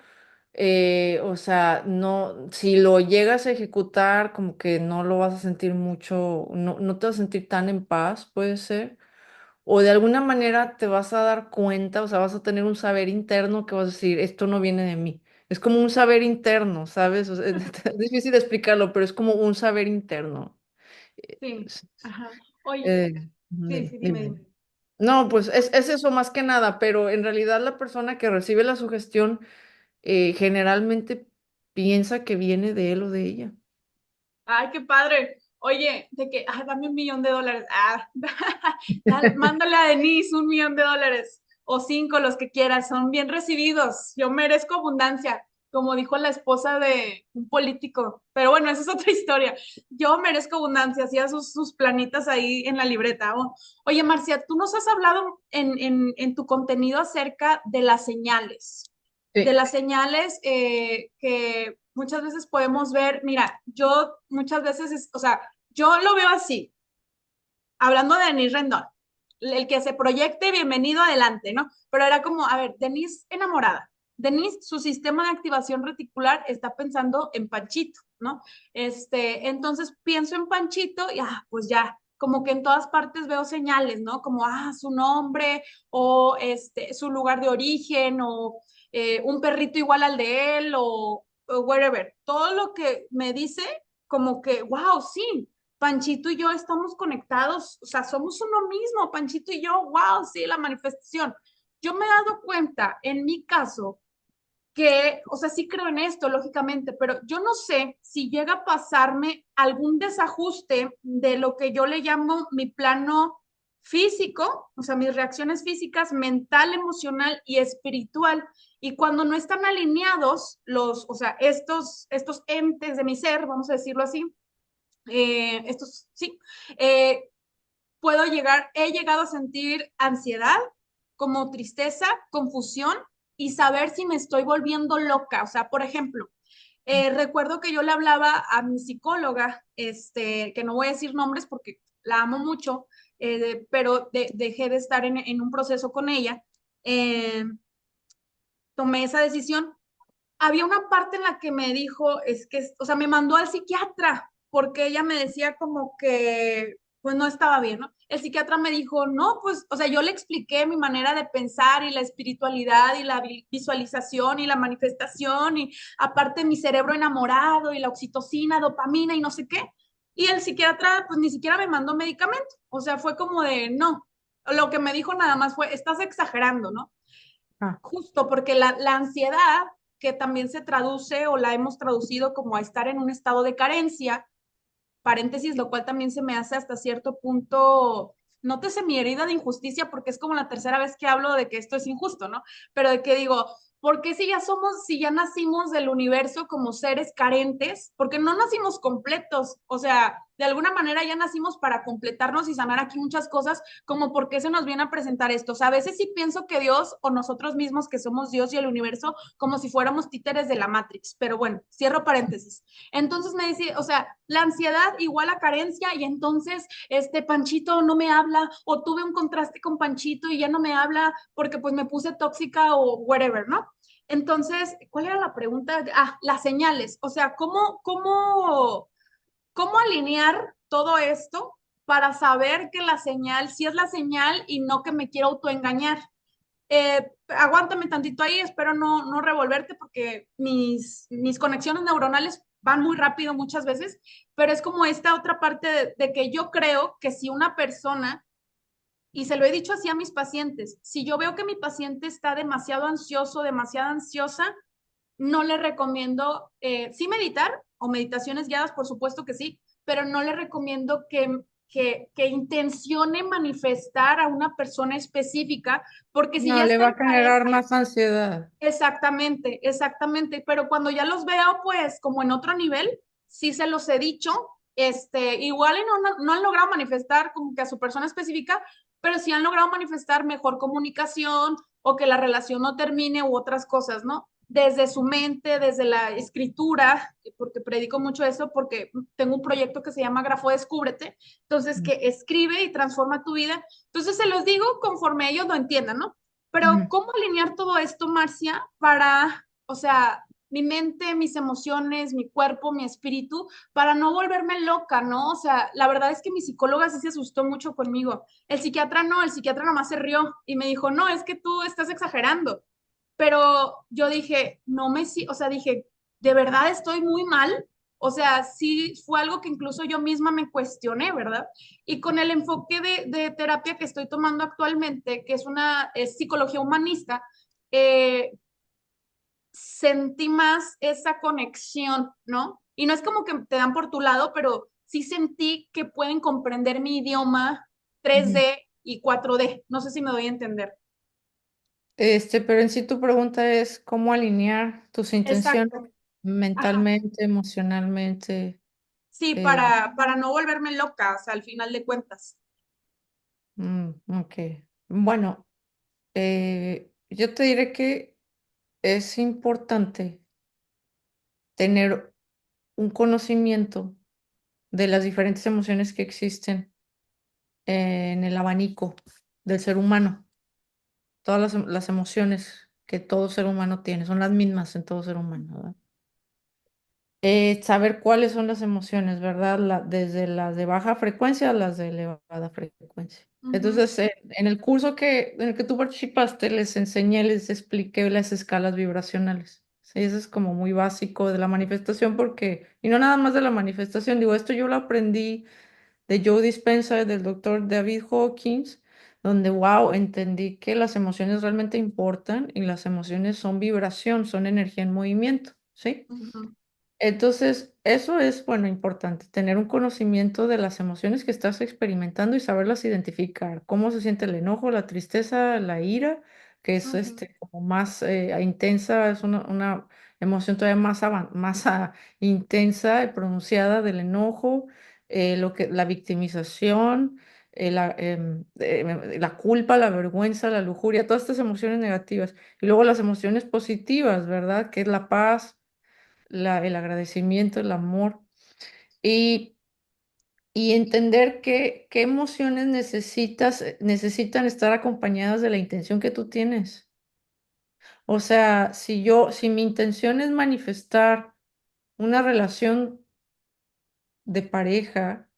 o sea, no, si lo llegas a ejecutar, como que no lo vas a sentir mucho, no te vas a sentir tan en paz, puede ser. O de alguna manera te vas a dar cuenta, o sea, vas a tener un saber interno que vas a decir, esto no viene de mí. Es como un saber interno, ¿sabes? O sea, es difícil de explicarlo, pero es como un saber interno. Sí. Es- Ajá. Oye, eh, sí, dime, sí, dime, dime. dime. No, pues es eso más que nada, pero en realidad la persona que recibe la sugestión generalmente piensa que viene de él o de ella. Ay, qué padre. Oye, de que, dame $1,000,000. Mándale a Denise $1,000,000 o 5, los que quieras, son bien recibidos. Yo merezco abundancia, como dijo la esposa de un político. Pero bueno, esa es otra historia. Yo merezco abundancia, hacía sus planitas ahí en la libreta. Oye, Marcia, tú nos has hablado en tu contenido acerca de Sí, las señales que muchas veces podemos ver. Mira, yo muchas veces, o sea, yo lo veo así, hablando de Denis Rendón. el que se proyecte, bienvenido adelante, ¿no? Pero era como, a ver, Denise enamorada. Denise, su sistema de activación reticular está pensando en Panchito, ¿no? Entonces pienso en Panchito y pues ya, como que en todas partes veo señales, ¿no? Como, su nombre o su lugar de origen o un perrito igual al de él o wherever. Todo lo que me dice, como que, wow, sí, Panchito y yo estamos conectados, o sea, somos uno mismo, Panchito y yo, wow, sí, la manifestación. Yo me he dado cuenta, en mi caso, que, o sea, sí creo en esto, lógicamente, pero yo no sé si llega a pasarme algún desajuste de lo que yo le llamo mi plano físico, o sea, mis reacciones físicas, mental, emocional y espiritual. Y cuando no están alineados o sea, estos entes de mi ser, vamos a decirlo así, sí, eh, he llegado a sentir ansiedad, como tristeza, confusión y saber si me estoy volviendo loca. O sea, por ejemplo, recuerdo que yo le hablaba a mi psicóloga, que no voy a decir nombres porque la amo mucho, pero dejé de estar en un proceso con ella. Eh, Tomé esa decisión. Había una parte en la que me dijo, o sea, me mandó al psiquiatra porque ella me decía como que, pues no estaba bien, ¿no? El psiquiatra me dijo, no, pues, o sea, yo le expliqué mi manera de pensar y la espiritualidad y la visualización y la manifestación y aparte mi cerebro enamorado y la oxitocina, dopamina y no sé qué. Y el psiquiatra, pues ni siquiera me mandó medicamento. O sea, fue como de, no. Lo que me dijo nada más fue, estás exagerando, ¿no? Ah, Justo porque la ansiedad, que también se traduce o la hemos traducido como a estar en un estado de carencia, paréntesis, lo cual también se me hace hasta cierto punto, nótese mi herida de injusticia porque es como la tercera vez que hablo de que esto es injusto, ¿no? Pero de que digo, ¿por qué si ya nacimos del universo como seres carentes? Porque no nacimos completos, o sea, de alguna manera ya nacimos para completarnos y sanar aquí muchas cosas, como por qué se nos viene a presentar esto. O sea, a veces sí pienso que Dios o nosotros mismos que somos Dios y el universo como si fuéramos títeres de la Matrix, pero bueno, cierro paréntesis. Entonces me decía, o sea, la ansiedad igual a carencia y entonces Panchito no me habla o tuve un contraste con Panchito y ya no me habla porque pues me puse tóxica o whatever, ¿no? Entonces, ¿cuál era la pregunta? Las señales, o sea, ¿cómo alinear todo esto para saber que la señal sí es la señal y no que me quiero autoengañar? Aguántame tantito ahí, espero no revolverte porque mis conexiones neuronales van muy rápido muchas veces, pero es como esta otra parte de que yo creo que si una persona, y se lo he dicho así a mis pacientes, si yo veo que mi paciente está demasiado ansioso, demasiado ansiosa, no le recomiendo, sí meditar o meditaciones guiadas, por supuesto que sí, pero no le recomiendo que intencione manifestar a una persona específica, porque si no, ya le está va en a generar carencia, más ansiedad. exactamente, exactamente, pero cuando ya los veo, pues como en otro nivel, sí se los he dicho, igual y no han logrado manifestar como que a su persona específica, pero sí han logrado manifestar mejor comunicación o que la relación no termine u otras cosas, ¿no? Desde su mente, desde la escritura, porque predico mucho eso, porque tengo un proyecto que se llama Grafo Descúbrete, entonces que escribe y transforma tu vida. Entonces se los digo conforme ellos lo entiendan, ¿no? Pero Ujú. ¿cómo alinear todo esto, Marcia, para, o sea, mi mente, mis emociones, mi cuerpo, mi espíritu, para no volverme loca, ¿no? O sea, la verdad es que mi psicóloga sí se asustó mucho conmigo. El psiquiatra no, el psiquiatra nomás se rió y me dijo, no, es que tú estás exagerando. Pero yo dije, no me, o sea, dije, ¿de verdad estoy muy mal? O sea, sí fue algo que incluso yo misma me cuestioné, ¿verdad? Y con el enfoque de terapia que estoy tomando actualmente, que es psicología humanista, eh, sentí más esa conexión, ¿no? Y no es como que te dan por tu lado, pero sí sentí que pueden comprender mi idioma Ujú. 3D y 4D. No sé si me doy a entender. Pero en sí tu pregunta es cómo alinear tus intenciones Exacto. Ajá. mentalmente, emocionalmente. Sí, eh, para no volverme loca, o sea, al final de cuentas. ok. Bueno, yo te diré que es importante tener un conocimiento de las diferentes emociones que existen en el abanico. del ser humano. Todas las emociones que todo ser humano tiene son las mismas en todo ser humano, ¿verdad? Saber cuáles son las emociones, ¿verdad? Desde las de baja frecuencia a las de elevada frecuencia. Ujú, Entonces, en el curso en el que tú participaste, les enseñé, les expliqué las escalas vibracionales. Sí, eso es como muy básico de la manifestación porque, y no nada más de la manifestación, digo, esto yo lo aprendí de Joe Dispenza, del doctor David Hawkins, donde, wow, entendí que las emociones realmente importan y las emociones son vibración, son energía en movimiento, ¿sí? ujú, Entonces, eso es, bueno, importante, tener un conocimiento de las emociones que estás experimentando y saberlas identificar. Cómo se siente el enojo, la tristeza, la ira, que es ujú. como más intensa, es una emoción todavía intensa y pronunciada del enojo, la victimización, la culpa, la vergüenza, la lujuria, todas estas emociones negativas. Y luego las emociones positivas, ¿verdad? Que es la paz, el agradecimiento, el amor y, y entender qué emociones necesitan estar acompañadas de la intención que tú tienes. O sea, si mi intención es manifestar una relación de pareja,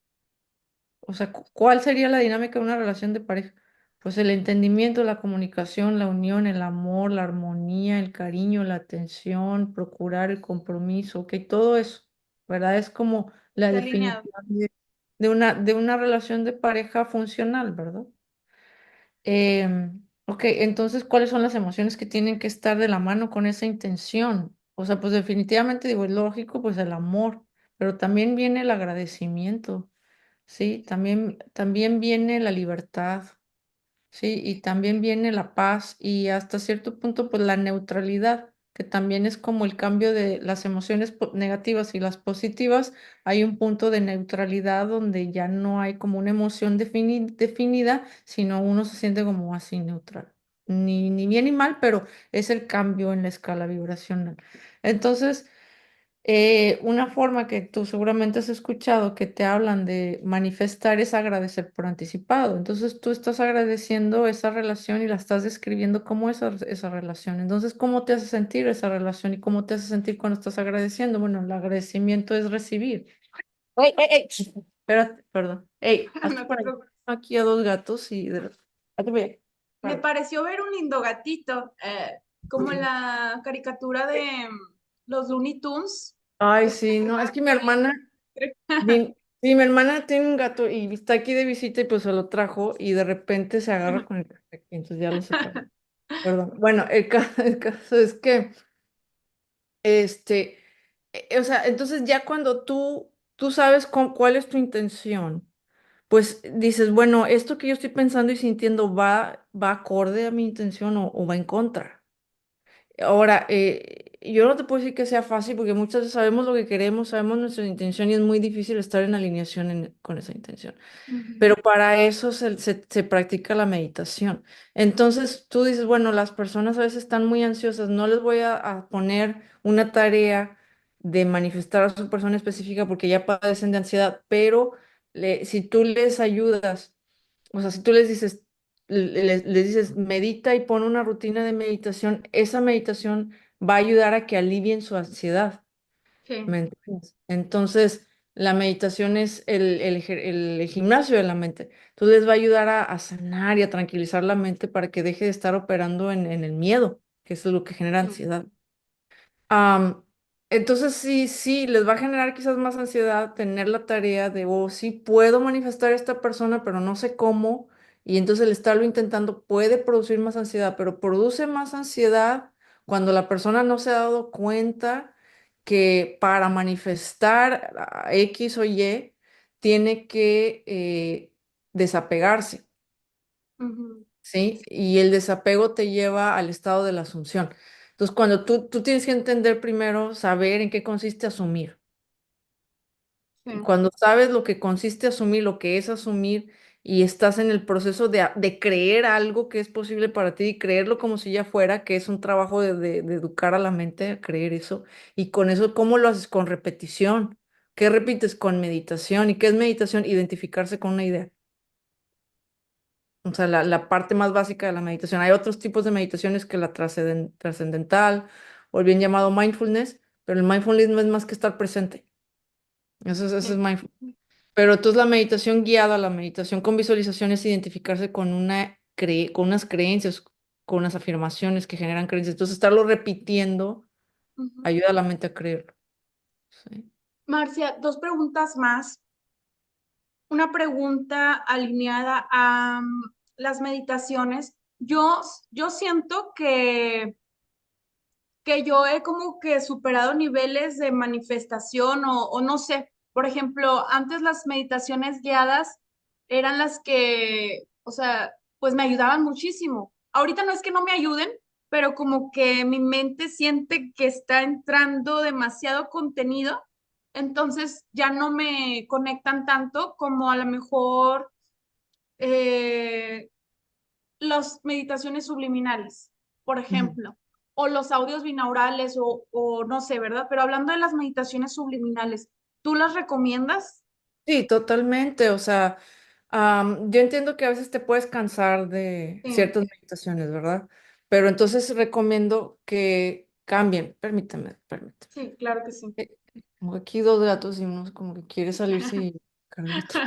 o sea, ¿cuál sería la dinámica de una relación de pareja? Pues el entendimiento, la comunicación, la unión, el amor, la armonía, el cariño, la atención, procurar el compromiso, ok, todo eso, ¿verdad? Es como la Está definición alineado. de una relación de pareja funcional, ¿verdad? Ok, entonces, ¿cuáles son las emociones que tienen que estar de la mano con esa intención? O sea, pues definitivamente digo, es lógico, pues el amor, pero también viene el agradecimiento. Sí, también viene la libertad, sí, y también viene la paz y hasta cierto punto pues la neutralidad, que también es como el cambio de las emociones negativas y las positivas. Hay un punto de neutralidad donde ya no hay como una emoción definida, sino uno se siente como así neutral. Ni bien ni mal, pero es el cambio en la escala vibracional. Entonces, una forma que tú seguramente has escuchado que te hablan de manifestar es agradecer por anticipado. Entonces tú estás agradeciendo esa relación y la estás describiendo como esa relación. Entonces, ¿cómo te hace sentir esa relación y cómo te hace sentir cuando estás agradeciendo? Bueno, el agradecimiento es recibir. ¡Ey, ey, ey! Espérate, perdón. ¡Ey! Hazte No te para allá. preocupes. Aquí a dos gatos y... Hazte para allá. Me Perdón. pareció ver un lindo gatito, como en la caricatura de los Looney Tunes. Ay, Que sí, no, es que mi ahí. hermana... Sí, mi hermana tiene un gato y está aquí de visita y pues se lo trajo y de repente se agarra con el gato aquí, entonces ya lo separé. Perdón. Bueno, el caso es que, este, o sea, entonces ya cuando tú sabes cuál es tu intención, pues dices, bueno, esto que yo estoy pensando y sintiendo va acorde a mi intención o va en contra. Ahora, yo no te puedo decir que sea fácil porque muchas veces sabemos lo que queremos, sabemos nuestra intención y es muy difícil estar en alineación con esa intención. Ujú, Pero para eso se practica la meditación. Entonces tú dices, bueno, las personas a veces están muy ansiosas, no les voy a poner una tarea de manifestar a su persona específica porque ya padecen de ansiedad, pero si tú les ayudas, o sea, si tú les dices, medita y pon una rutina de meditación, esa meditación va a ayudar a que alivien su ansiedad. sí. ¿Me entiendes? Entonces, la meditación es el gimnasio de la mente. Entonces, les va a ayudar a sanar y a tranquilizar la mente para que deje de estar operando en el miedo, que es lo que genera Sí. ansiedad. Am, entonces sí, sí, les va a generar quizás más ansiedad tener la tarea de, oh, sí, puedo manifestar a esta persona, pero no sé cómo. Y entonces el estarlo intentando puede producir más ansiedad, pero produce más ansiedad cuando la persona no se ha dado cuenta que para manifestar a X o Y tiene que desapegarse. Ujú, ¿Sí? Y el desapego te lleva al estado de la asunción. Entonces, cuando tú tienes que entender primero, saber en qué consiste asumir. sí. Y cuando sabes lo que consiste asumir, lo que es asumir, y estás en el proceso de creer algo que es posible para ti y creerlo como si ya fuera, que es un trabajo de educar a la mente a creer eso. Y con eso, ¿cómo lo haces? Con repetición. ¿Qué repites? Con meditación. ¿Y qué es meditación? Identificarse con una idea. O sea, la parte más básica de la meditación. Hay otros tipos de meditaciones que la trascendental o el bien llamado mindfulness, pero el mindfulness no es más que estar presente. Eso es Sí. mindfulness. Pero entonces la meditación guiada, la meditación con visualización es identificarse con con unas creencias, con unas afirmaciones que generan creencias. Entonces estarlo repitiendo Ujú. ayuda a la mente a creerlo. Sí. Marcia, dos preguntas más. Una pregunta alineada a las meditaciones. Yo siento que yo he como que superado niveles de manifestación o no sé. Por ejemplo, antes las meditaciones guiadas eran las que, o sea, pues me ayudaban muchísimo. Ahorita no es que no me ayuden, pero como que mi mente siente que está entrando demasiado contenido, entonces ya no me conectan tanto como a lo mejor eh, las meditaciones subliminales, por Ujú. ejemplo, o los audios binaurales o no sé, ¿verdad? Pero hablando de las meditaciones subliminales, ¿tú las recomiendas? Sí, totalmente. O sea, yo entiendo que a veces te puedes cansar de Sí, ciertas meditaciones, ¿verdad? Pero entonces recomiendo que cambien. Permíteme. sí, claro que sí. Tengo aquí dos gatos y uno como que quiere salirse y sacar el otro.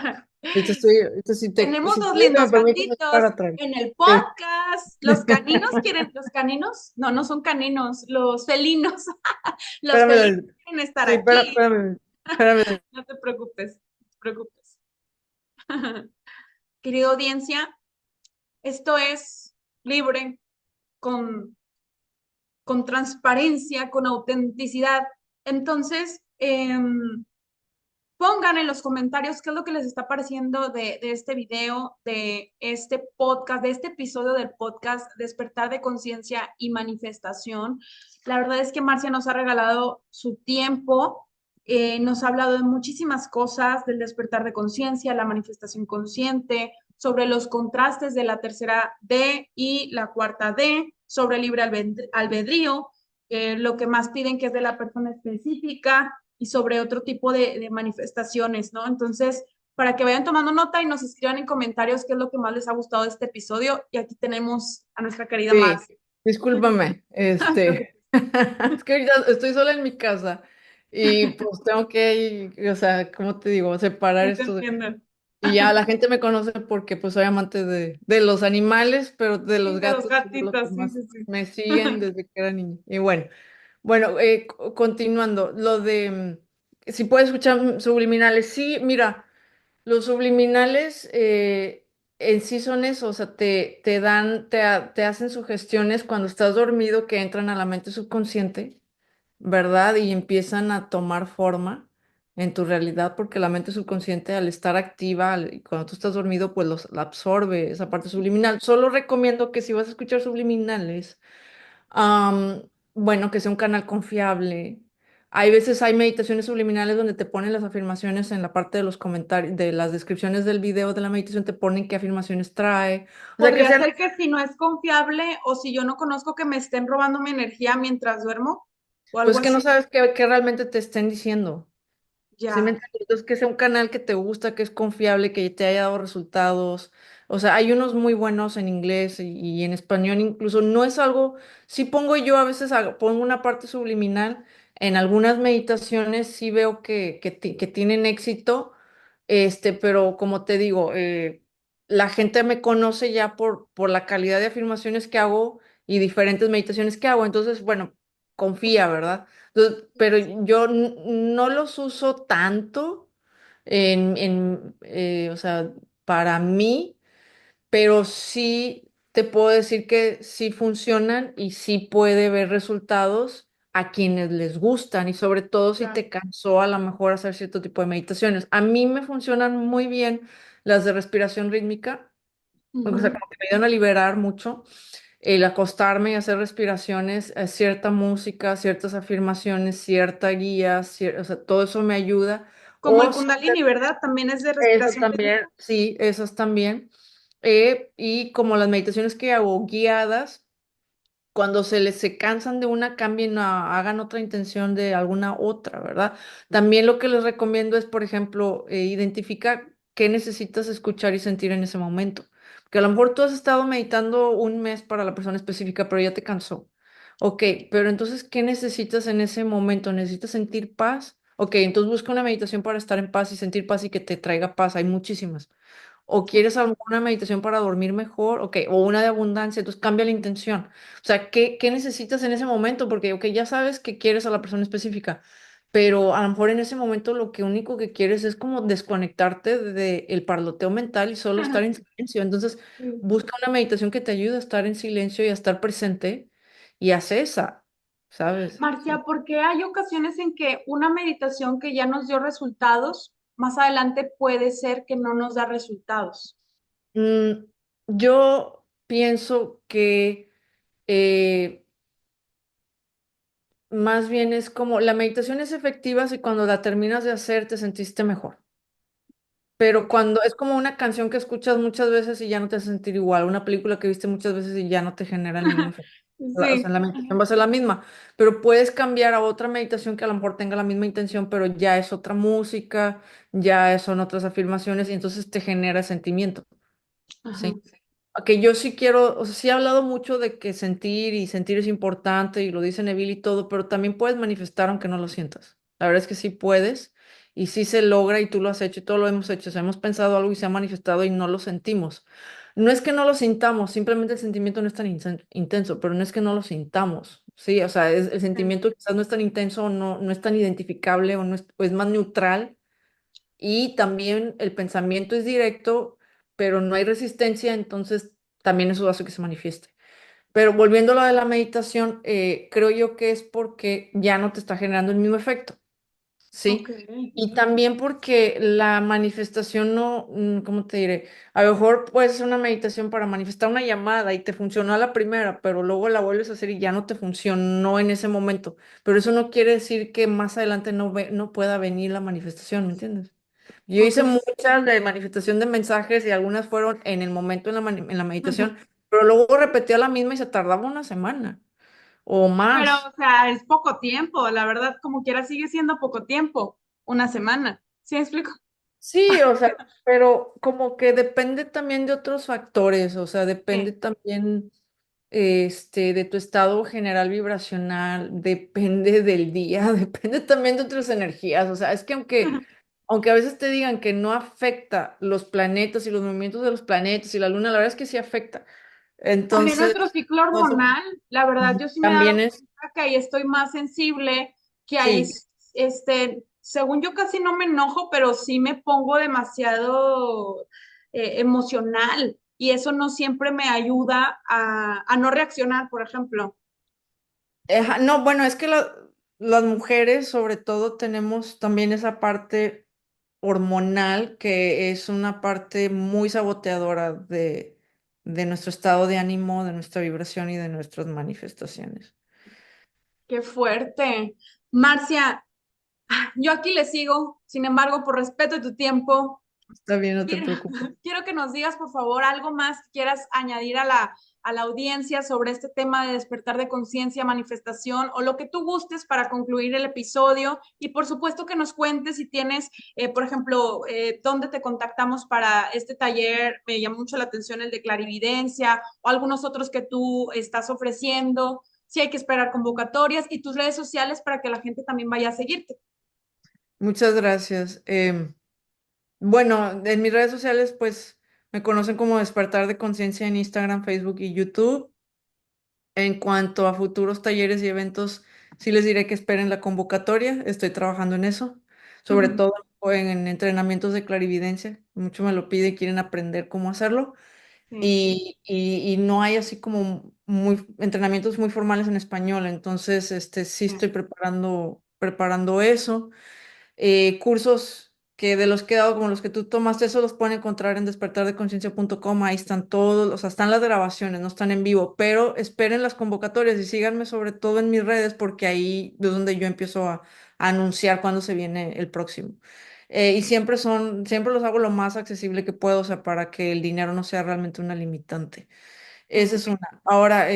Ahorita Tenemos si dos quieres me lindos permites gatitos para atrás. en el Sí. podcast. Los caninos quieren, los caninos, no, no son caninos, los felinos, los felinos Espérame, quieren estar sí, aquí. espérame. No te preocupes, no te preocupes. Querida audiencia, esto es libre, con con transparencia, con autenticidad. Entonces, pongan en los comentarios qué es lo que les está pareciendo de este video, de este podcast, de este episodio del podcast Despertar de Conciencia y Manifestación. La verdad es que Marcia nos ha regalado su tiempo, nos ha hablado de muchísimas cosas, del despertar de conciencia, la manifestación consciente, sobre los contrastes de la tercera D y la cuarta D, sobre el libre albedrío, lo que más piden que es de la persona específica y sobre otro tipo de manifestaciones, ¿no? Entonces, para que vayan tomando nota y nos escriban en comentarios qué es lo que más les ha gustado de este episodio. Y aquí tenemos a nuestra querida Sí, Marcia. discúlpame, es que ahorita estoy sola en mi casa y pues tengo que, o sea, ¿cómo te digo? Separar Sí, te esto. entiendo. Y ya la gente me conoce porque pues soy amante de los animales, pero de Sí, los de los gatos es de lo que gatitos, sí, más sí, sí. me siguen desde que era niña. Y bueno, continuando, lo de si puedes escuchar subliminales, sí, mira. Los subliminales en sí son eso, o sea, te dan, te hacen sugestiones cuando estás dormido que entran a la mente subconsciente, ¿verdad? Y empiezan a tomar forma en tu realidad porque la mente subconsciente al estar activa, y cuando tú estás dormido, pues la absorbe esa parte subliminal. Solo recomiendo que si vas a escuchar subliminales, Am, bueno, que sea un canal confiable. Hay veces hay meditaciones subliminales donde te ponen las afirmaciones en la parte de los comentarios, de las descripciones del video de la meditación, te ponen qué afirmaciones trae. O sea, que Podría sean, ser que si no es confiable o si yo no conozco que me estén robando mi energía mientras duermo o algo pues que no así. sabes qué realmente te estén diciendo. ¿Sí me Ya, entiendes? Entonces, que sea un canal que te gusta, que es confiable, que te haya dado resultados. O sea, hay unos muy buenos en inglés y en español incluso. No es algo, sí pongo yo a veces, pongo una parte subliminal. En algunas meditaciones sí veo que tienen éxito, pero como te digo, la gente me conoce ya por la calidad de afirmaciones que hago y diferentes meditaciones que hago. Entonces, bueno, confía, ¿verdad? Pero yo no los uso tanto o sea, para mí, pero sí te puedo decir que sí funcionan y sí puede ver resultados a quienes les gustan y sobre todo si ya. te cansó a lo mejor hacer cierto tipo de meditaciones. A mí me funcionan muy bien las de respiración rítmica, o sea, Ujú. como que me ayudan a liberar mucho el acostarme y hacer respiraciones, cierta música, ciertas afirmaciones, cierta guía, o sea, todo eso me ayuda. Como el O Kundalini, ¿verdad? También es de eso respiración también, rítmica. sí, esas también. Y como las meditaciones que hago guiadas, cuando se cansan de una, cambien, hagan otra intención de alguna otra, ¿verdad? También lo que les recomiendo es, por ejemplo, identificar qué necesitas escuchar y sentir en ese momento. Que a lo mejor tú has estado meditando un mes para la persona específica, pero ya te cansó. Ok, pero entonces, ¿qué necesitas en ese momento? ¿Necesitas sentir paz? Ok, entonces busca una meditación para estar en paz y sentir paz y que te traiga paz. Hay muchísimas. O quieres a lo mejor una meditación para dormir mejor, ok, o una de abundancia, entonces cambia la intención. O sea, ¿qué necesitas en ese momento? Porque, ok, ya sabes que quieres a la persona específica, pero a lo mejor en ese momento lo que único que quieres es como desconectarte del parloteo mental y solo estar en silencio. Entonces, Sí. busca una meditación que te ayude a estar en silencio y a estar presente y haz esa, ¿sabes? Marcia, porque hay ocasiones en que una meditación que ya nos dio resultados, más adelante puede ser que no nos da resultados? Mm, yo pienso que eh, más bien es como la meditación es efectiva si cuando la terminas de hacer te sentiste mejor. Pero Ok. cuando es como una canción que escuchas muchas veces y ya no te hace sentir igual, una película que viste muchas veces y ya no te genera el mismo efecto. O sea, Sí. la meditación va a ser la misma, pero puedes cambiar a otra meditación que a lo mejor tenga la misma intención, pero ya es otra música, ya son otras afirmaciones y entonces te genera sentimiento. Ajá. ¿Sí? Que yo sí quiero, o sea, sí he hablado mucho de que sentir y sentir es importante y lo dice Neville y todo, pero también puedes manifestar aunque no lo sientas. La verdad es que sí puedes y sí se logra y tú lo has hecho y todo lo hemos hecho. O sea, hemos pensado algo y se ha manifestado y no lo sentimos. No es que no lo sintamos, simplemente el sentimiento no es tan intenso, pero no es que no lo sintamos. Sí, o sea, el Sí. sentimiento quizás no es tan intenso o no es tan identificable o es más neutral y también el pensamiento es directo, pero no hay resistencia, entonces también eso hace que se manifieste. Pero volviendo a lo de la meditación, creo yo que es porque ya no te está generando el mismo efecto, Ok. ¿sí? Y también porque la manifestación no, ¿cómo te diré? A lo mejor puedes hacer una meditación para manifestar una llamada y te funcionó a la primera, pero luego la vuelves a hacer y ya no te funcionó en ese momento. Pero eso no quiere decir que más adelante no pueda venir la manifestación, ¿me entiendes? Yo Ok. hice muchas de manifestación de mensajes y algunas fueron en el momento en la meditación, pero luego repetía la misma y se tardaba una semana o Pero, más. o sea, es poco tiempo, la verdad, como quiera sigue siendo poco tiempo, una semana. ¿Sí me explico? Sí, o sea, pero como que depende también de otros factores, o sea, depende Sí. también de tu estado general vibracional, depende del día, depende también de otras energías, o sea, es que aunque a veces te digan que no afecta los planetas y los movimientos de los planetas y la luna, la verdad es que sí afecta. También Entonces, nuestro ciclo no, eso hormonal, la verdad, yo sí me he dado también es, cuenta que ahí estoy más sensible, que ahí, sí. según yo casi no me enojo, pero sí me pongo demasiado emocional y eso no siempre me ayuda a no reaccionar, por ejemplo. No, bueno, es que las mujeres sobre todo tenemos también esa parte hormonal que es una parte muy saboteadora de nuestro estado de ánimo, de nuestra vibración y de nuestras manifestaciones. Qué fuerte. Marcia, yo aquí le sigo, sin embargo, por respeto de tu tiempo. Está bien, no te Quiero, preocupes. quiero que nos digas, por favor, algo más que quieras añadir a la audiencia sobre este tema de despertar de conciencia, manifestación o lo que tú gustes para concluir el episodio. Y por supuesto que nos cuentes si tienes, por ejemplo, dónde te contactamos para este taller. Me llamó mucho la atención el de clarividencia o algunos otros que tú estás ofreciendo. Si hay que esperar convocatorias y tus redes sociales para que la gente también vaya a seguirte. Muchas gracias. Bueno, en mis redes sociales pues me conocen como Despertar de Conciencia en Instagram, Facebook y YouTube. En cuanto a futuros talleres y eventos, sí les diré que esperen la convocatoria. Estoy trabajando en eso, sobre todo en entrenamientos de clarividencia. Mucho me lo pide y quieren aprender cómo hacerlo. Sí. Y no hay así como entrenamientos muy formales en español. Entonces, sí estoy preparando eso. Cursos que de los que he dado, como los que tú tomaste, eso los pueden encontrar en despertardeconciencia.com. Ahí están todos, o sea, están las grabaciones, no están en vivo, pero esperen las convocatorias y síganme sobre todo en mis redes porque ahí es donde yo empiezo a anunciar cuándo se viene el próximo. Y siempre los hago lo más accesible que puedo, o sea, para que el dinero no sea realmente una limitante. Esa es Ok. una. Ahora,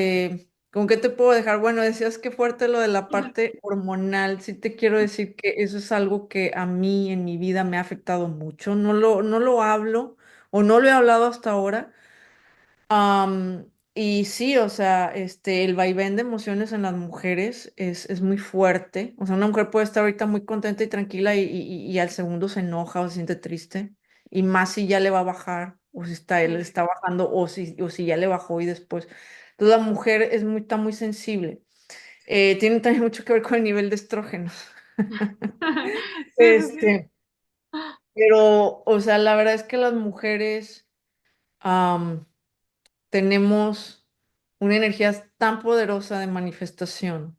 ¿con qué te puedo dejar? Bueno, decías que fuerte lo de la parte hormonal. Sí te quiero decir que eso es algo que a mí en mi vida me ha afectado mucho. No lo hablo o no lo he hablado hasta ahora, Y sí, o sea, el vaivén de emociones en las mujeres es muy fuerte. O sea, una mujer puede estar ahorita muy contenta y tranquila y al segundo se enoja o se siente triste. Y más si ya le va a bajar, o si él Sí. está bajando, o si ya le bajó y después. Entonces la mujer está muy sensible. Tiene también mucho que ver con el nivel de estrógenos. Sí, sí, sí. Este, pero, o sea, la verdad es que las mujeres tenemos una energía tan poderosa de manifestación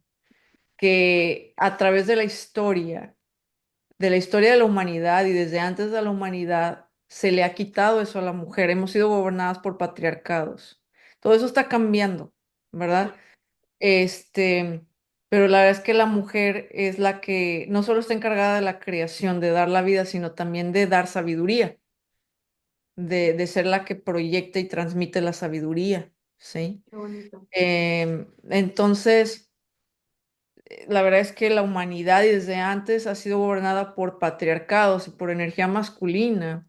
que a través de la historia de la humanidad y desde antes de la humanidad, se le ha quitado eso a la mujer. Hemos sido gobernadas por patriarcados. Todo eso está cambiando, ¿verdad? Este, pero la verdad es que la mujer es la que no solo está encargada de la creación, de dar la vida, sino también de dar sabiduría, de ser la que proyecta y transmite la sabiduría, ¿sí? Qué bonito. Entonces, la verdad es que la humanidad y desde antes ha sido gobernada por patriarcados y por energía masculina.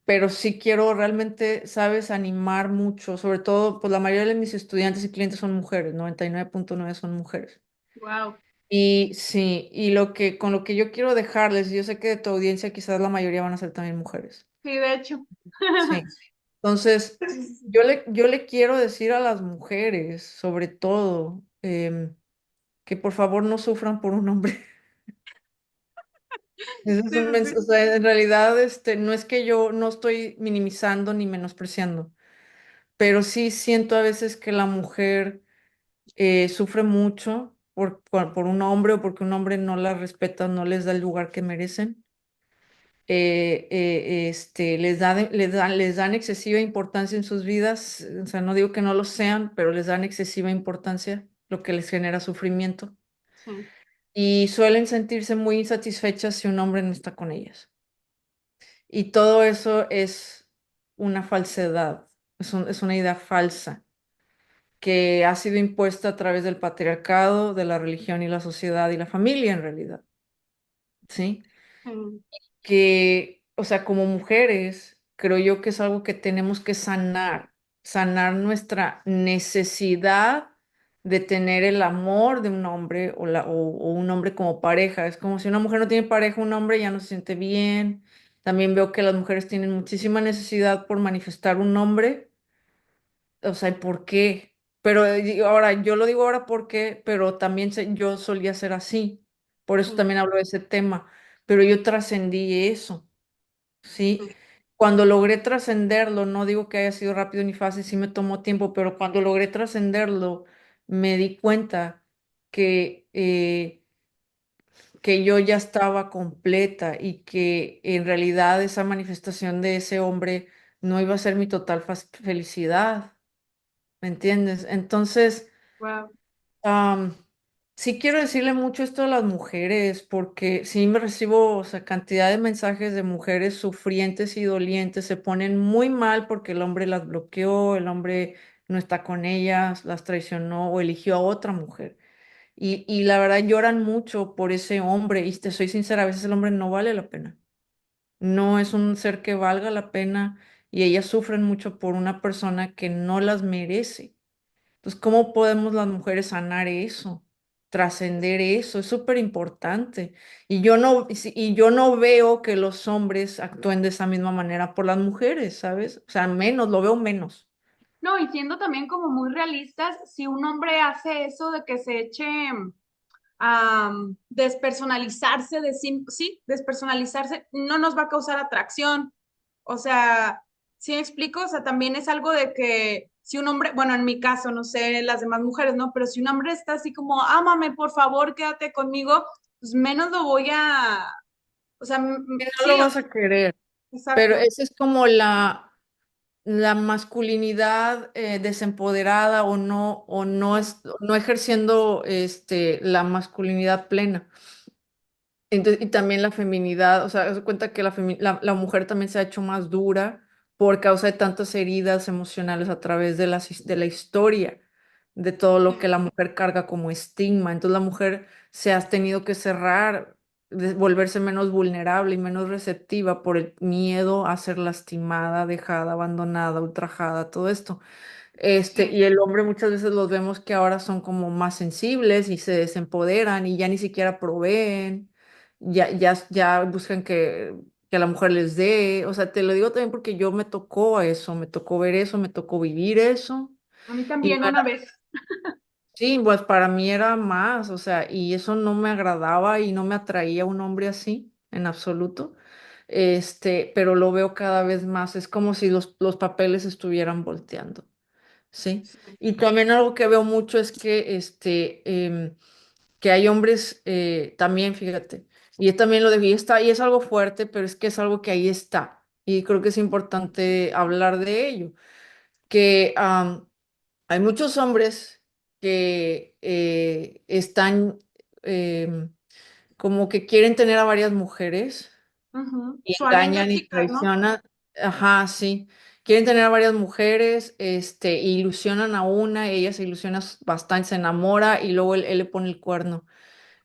Pero sí quiero realmente, sabes, animar mucho, sobre todo, pues la mayoría de mis estudiantes y clientes son mujeres, 99.9 son mujeres. Wow. Y sí, con lo que yo quiero dejarles, y yo sé que de tu audiencia quizás la mayoría van a ser también mujeres. Sí, de hecho. Sí. Entonces, Sí, sí, sí. yo le quiero decir a las mujeres, sobre todo, que por favor no sufran por un hombre. Ese es Sí, un sí, o sea, en realidad, no es que yo no estoy minimizando ni menospreciando, pero sí siento a veces que la mujer sufre mucho por un hombre o porque un hombre no la respeta, no les da el lugar que merecen. Les dan excesiva importancia en sus vidas, o sea, no digo que no lo sean, pero les dan excesiva importancia, lo que les genera sufrimiento. sí. Y suelen sentirse muy insatisfechas si un hombre no está con ellas. Y todo eso es una falsedad, es una idea falsa que ha sido impuesta a través del patriarcado, de la religión y la sociedad y la familia en realidad, ¿sí? Sí. Que, o sea, como mujeres, creo yo que es algo que tenemos que sanar nuestra necesidad de tener el amor de un hombre o un hombre como pareja. Es como si una mujer no tiene pareja, un hombre ya no se siente bien. También veo que las mujeres tienen muchísima necesidad por manifestar un hombre. O sea, ¿y por qué? Pero ahora, yo lo digo ahora porque, pero también yo solía ser así. Por eso Sí. también hablo de ese tema. Pero yo trascendí eso. Sí. ¿Sí? Cuando logré trascenderlo, no digo que haya sido rápido ni fácil, sí me tomó tiempo, pero cuando logré trascenderlo, me di cuenta que yo ya estaba completa y que en realidad esa manifestación de ese hombre no iba a ser mi total felicidad, ¿me entiendes? Entonces, Wow. Am, sí quiero decirle mucho esto a las mujeres, porque sí me recibo, o sea, cantidad de mensajes de mujeres sufrientes y dolientes, se ponen muy mal porque el hombre las bloqueó, el hombre no está con ellas, las traicionó o eligió a otra mujer. Y la verdad lloran mucho por ese hombre, y te soy sincera, a veces el hombre no vale la pena, no es un ser que valga la pena, y ellas sufren mucho por una persona que no las merece. Entonces, ¿cómo podemos las mujeres sanar eso? Trascender eso, es súper importante. Y yo no veo que los hombres actúen de esa misma manera por las mujeres, ¿sabes? O sea, menos, lo veo menos. No, y siendo también como muy realistas, si un hombre hace eso de que se eche a despersonalizarse de sí, sí, despersonalizarse, no nos va a causar atracción. O sea, ¿sí me explico? O sea, también es algo de que si un hombre, bueno, en mi caso, no sé, las demás mujeres, ¿no? Pero si un hombre está así como, ámame, por favor, quédate conmigo, pues menos lo voy a, o sea, Que no lo sí, vas a querer. Pero exacto. esa es como la masculinidad desempoderada o no ejerciendo la masculinidad plena. Entonces, y también la feminidad, o sea, haz de cuenta que la mujer también se ha hecho más dura por causa de tantas heridas emocionales a través de la historia, de todo lo que la mujer carga como estigma. Entonces la mujer se ha tenido que cerrar volverse menos vulnerable y menos receptiva por el miedo a ser lastimada, dejada, abandonada, ultrajada, todo esto. Sí. Y el hombre muchas veces los vemos que ahora son como más sensibles y se desempoderan y ya ni siquiera proveen, ya buscan que la mujer les dé. O sea, te lo digo también porque yo me tocó eso, me tocó ver eso, me tocó vivir eso. A mí Y también una vez. sí, pues para mí era más, o sea, y eso no me agradaba y no me atraía un hombre así en absoluto. Pero lo veo cada vez más, es como si los papeles estuvieran volteando. Sí, Sí. y también algo que veo mucho es que, que hay hombres también, fíjate, y yo también lo de y está, y es algo fuerte, pero es que es algo que ahí está, y creo que es importante hablar de ello, que hay muchos hombres que están como que quieren tener a varias mujeres Ujú. y Su harem engañan y chicas, ¿no? traicionan. Ajá, sí. Quieren tener a varias mujeres, ilusionan a una, ella se ilusiona bastante, se enamora y luego él le pone el cuerno.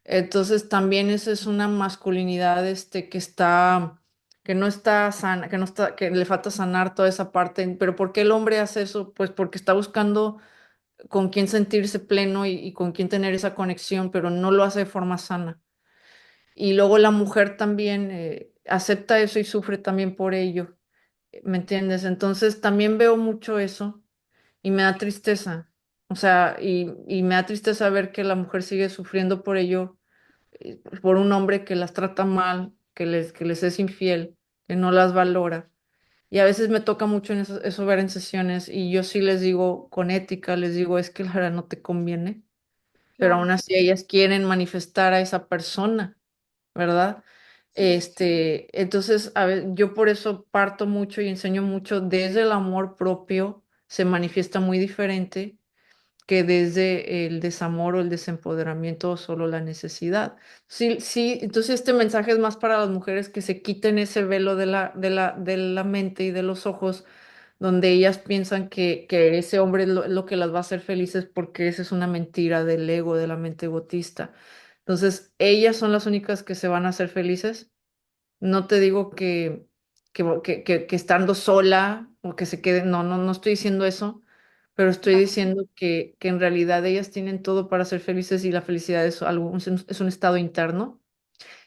Entonces también esa es una masculinidad, que no está sana, que no está, que le falta sanar toda esa parte. Pero ¿por qué el hombre hace eso? Pues porque está buscando con quién sentirse pleno y con quién tener esa conexión, pero no lo hace de forma sana. Y luego la mujer también acepta eso y sufre también por ello, ¿me entiendes? Entonces también veo mucho eso y me da tristeza. O sea, y me da tristeza ver que la mujer sigue sufriendo por ello, por un hombre que las trata mal, que les es infiel, que no las valora. Y a veces me toca mucho en eso ver en sesiones y yo sí les digo con ética, les digo, es que la verdad no te conviene, pero Claro. aún así ellas quieren manifestar a esa persona, ¿verdad? Sí. Entonces, a ver, yo por eso parto mucho y enseño mucho desde el amor propio, se manifiesta muy diferente que desde el desamor o el desempoderamiento o solo la necesidad. Sí, sí, entonces este mensaje es más para las mujeres que se quiten ese velo de la mente y de los ojos, donde ellas piensan que ese hombre es lo que las va a hacer felices porque esa es una mentira del ego, de la mente egotista. Entonces, ellas son las únicas que se van a hacer felices. No te digo que estando sola o que se queden, no, no, no estoy diciendo eso, pero estoy Claro. diciendo que en realidad ellas tienen todo para ser felices y la felicidad es un estado interno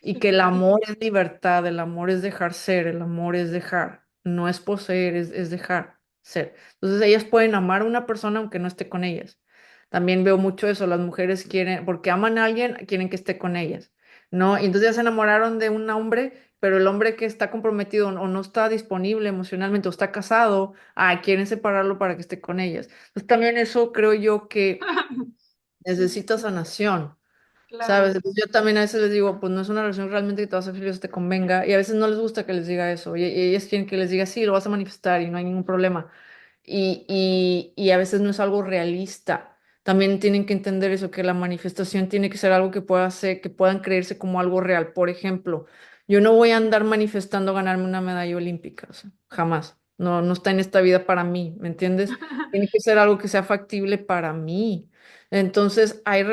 y Sí, que el claro. amor es libertad, el amor es dejar ser, el amor es dejar, no es poseer, es dejar ser. Entonces ellas pueden amar a una persona aunque no esté con ellas. También veo mucho eso, las mujeres quieren, porque aman a alguien, quieren que esté con ellas, ¿no? Y entonces ya se enamoraron de un hombre, pero el hombre que está comprometido o no está disponible emocionalmente o está casado, quieren separarlo para que esté con ellas. Entonces también eso creo yo que necesita sanación. ¿Sabes? Claro. Entonces yo también a veces les digo, pues no es una relación realmente que te vas a hacer feliz, te convenga, y a veces no les gusta que les diga eso, y ellas quieren que les diga, sí, lo vas a manifestar y no hay ningún problema. Y a veces no es algo realista. También tienen que entender eso, que la manifestación tiene que ser algo que pueda hacer, que puedan creerse como algo real. Por ejemplo, yo no voy a andar manifestando ganarme una medalla olímpica, o sea, jamás. No, no está en esta vida para mí, ¿me entiendes? Tiene que ser algo que sea factible para mí. Entonces, hay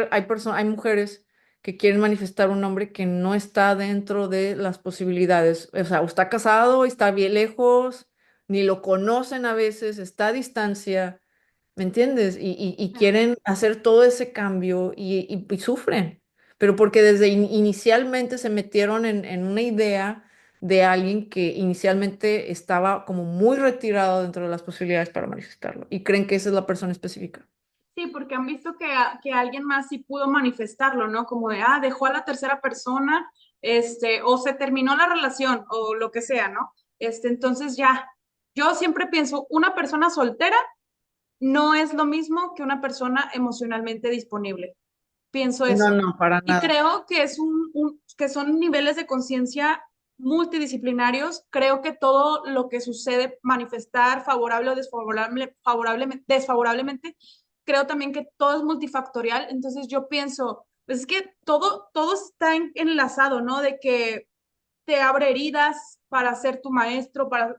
mujeres que quieren manifestar un hombre que no está dentro de las posibilidades. O sea, o está casado, está bien lejos, ni lo conocen a veces, está a distancia, ¿me entiendes? Y quieren hacer todo ese cambio y sufren, pero porque desde inicialmente se metieron en una idea de alguien que inicialmente estaba como muy retirado dentro de las posibilidades para manifestarlo y creen que esa es la persona específica. Sí, porque han visto que alguien más sí pudo manifestarlo, ¿no? Como de, dejó a la tercera persona, o se terminó la relación, o lo que sea, ¿no? Entonces ya, yo siempre pienso, una persona soltera no es lo mismo que una persona emocionalmente disponible. Pienso No, eso. no, para Y nada. creo que que son niveles de conciencia multidisciplinarios. Creo que todo lo que sucede, manifestar favorable o desfavorablemente, creo también que todo es multifactorial. Entonces yo pienso, pues es que todo está enlazado, ¿no? De que te abre heridas para ser tu maestro, para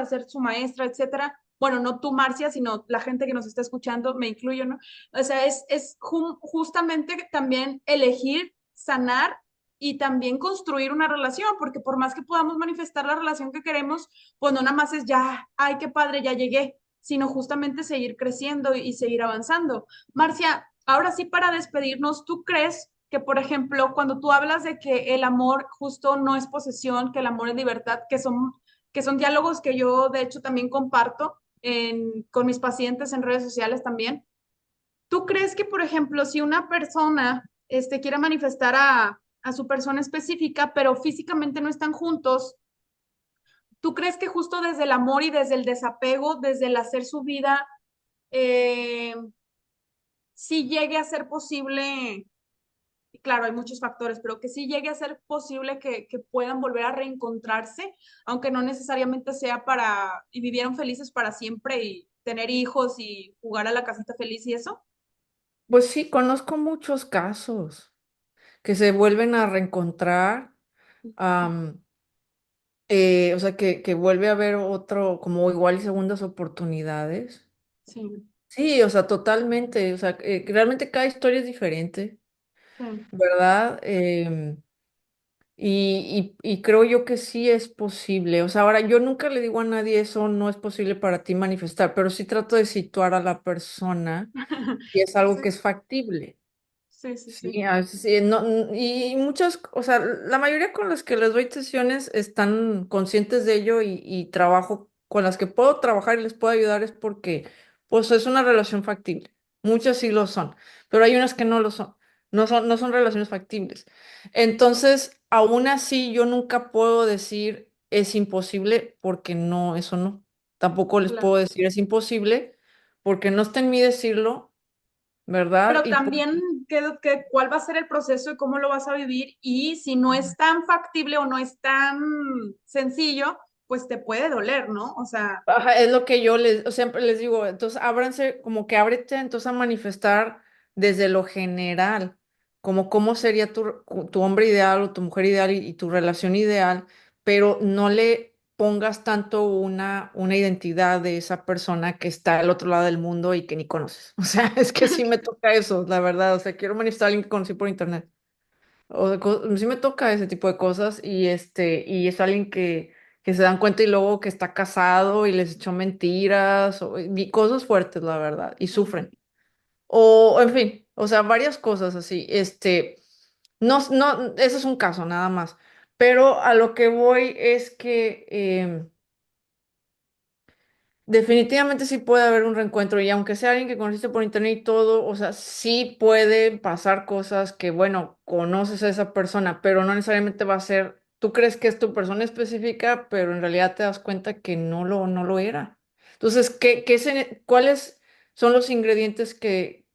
ser su maestra, etcétera. Bueno, no tú, Marcia, sino la gente que nos está escuchando, me incluyo, ¿no? O sea, es justamente también elegir sanar y también construir una relación, porque por más que podamos manifestar la relación que queremos, pues no nada más es ya, ay, qué padre, ya llegué, sino justamente seguir creciendo y seguir avanzando. Marcia, ahora sí para despedirnos, ¿tú crees que, por ejemplo, cuando tú hablas de que el amor justo no es posesión, que el amor es libertad, que son diálogos que yo de hecho también comparto con mis pacientes en redes sociales también? ¿Tú crees que, por ejemplo, si una persona quiere manifestar a su persona específica, pero físicamente no están juntos, ¿tú crees que justo desde el amor y desde el desapego, desde el hacer su vida, eh, sí llegue a ser posible? Y claro, hay muchos factores, pero que sí llegue a ser posible que puedan volver a reencontrarse, aunque no necesariamente sea para, y vivieron felices para siempre y tener hijos y jugar a la casita feliz y eso. Pues sí, conozco muchos casos que se vuelven a reencontrar, am, o sea, que vuelve a haber otro, como igual segundas oportunidades. Sí, Sí, o sea, totalmente, o sea, realmente cada historia es diferente, sí, ¿verdad? Y creo yo que sí es posible. O sea, ahora yo nunca le digo a nadie eso no es posible para ti manifestar, pero sí trato de situar a la persona y es algo sí, que es factible. sí, sí, Sí, sí. a veces sí, y muchas, o sea, la mayoría con las que les doy sesiones están conscientes de ello y trabajo con las que puedo trabajar y les puedo ayudar es porque, pues, es una relación factible. Muchas sí lo son, pero hay unas que no lo son. No son relaciones factibles. Entonces, aún así, yo nunca puedo decir es imposible porque no, eso no. Tampoco les puedo Claro. decir es imposible porque no está en mí decirlo, ¿verdad? Pero también, ¿cuál va a ser el proceso y cómo lo vas a vivir? Y si no Ujú. es tan factible o no es tan sencillo, pues te puede doler, ¿no? O sea, Ajá, es lo que yo les, siempre les digo, entonces ábranse, como que ábrete entonces a manifestar desde lo general, como cómo sería tu hombre ideal o tu mujer ideal y tu relación ideal, pero no le pongas tanto una identidad de esa persona que está al otro lado del mundo y que ni conoces. O sea, es que sí me toca eso, la verdad, o sea, quiero manifestar a alguien que conocí por internet. Sí me toca ese tipo de cosas y es alguien que se dan cuenta y luego que está casado y les echó mentiras y cosas fuertes, la verdad, y sufren. O, en fin, o sea, varias cosas así. No, ese es un caso nada más. Pero a lo que voy es que definitivamente sí puede haber un reencuentro y aunque sea alguien que conociste por internet y todo, o sea, sí pueden pasar cosas que, bueno, conoces a esa persona, pero no necesariamente va a ser, tú crees que es tu persona específica, pero en realidad te das cuenta que no lo era. Entonces, ¿cuáles son los ingredientes que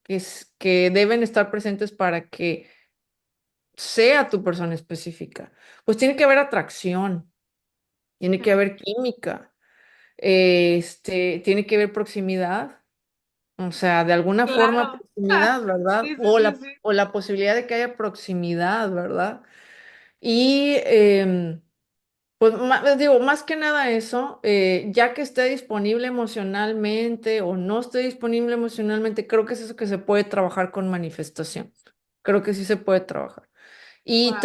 deben estar presentes para que sea tu persona específica? Pues tiene que haber atracción, tiene que sí, haber química, tiene que haber proximidad, o sea, de alguna forma claro. proximidad, ¿verdad? Sí, sí, sí, sí. O la posibilidad de que haya proximidad, ¿verdad? Y pues les digo, más que nada eso, ya que esté disponible emocionalmente o no esté disponible emocionalmente, creo que es eso que se puede trabajar con manifestación. Creo que sí se puede trabajar. Y Wow.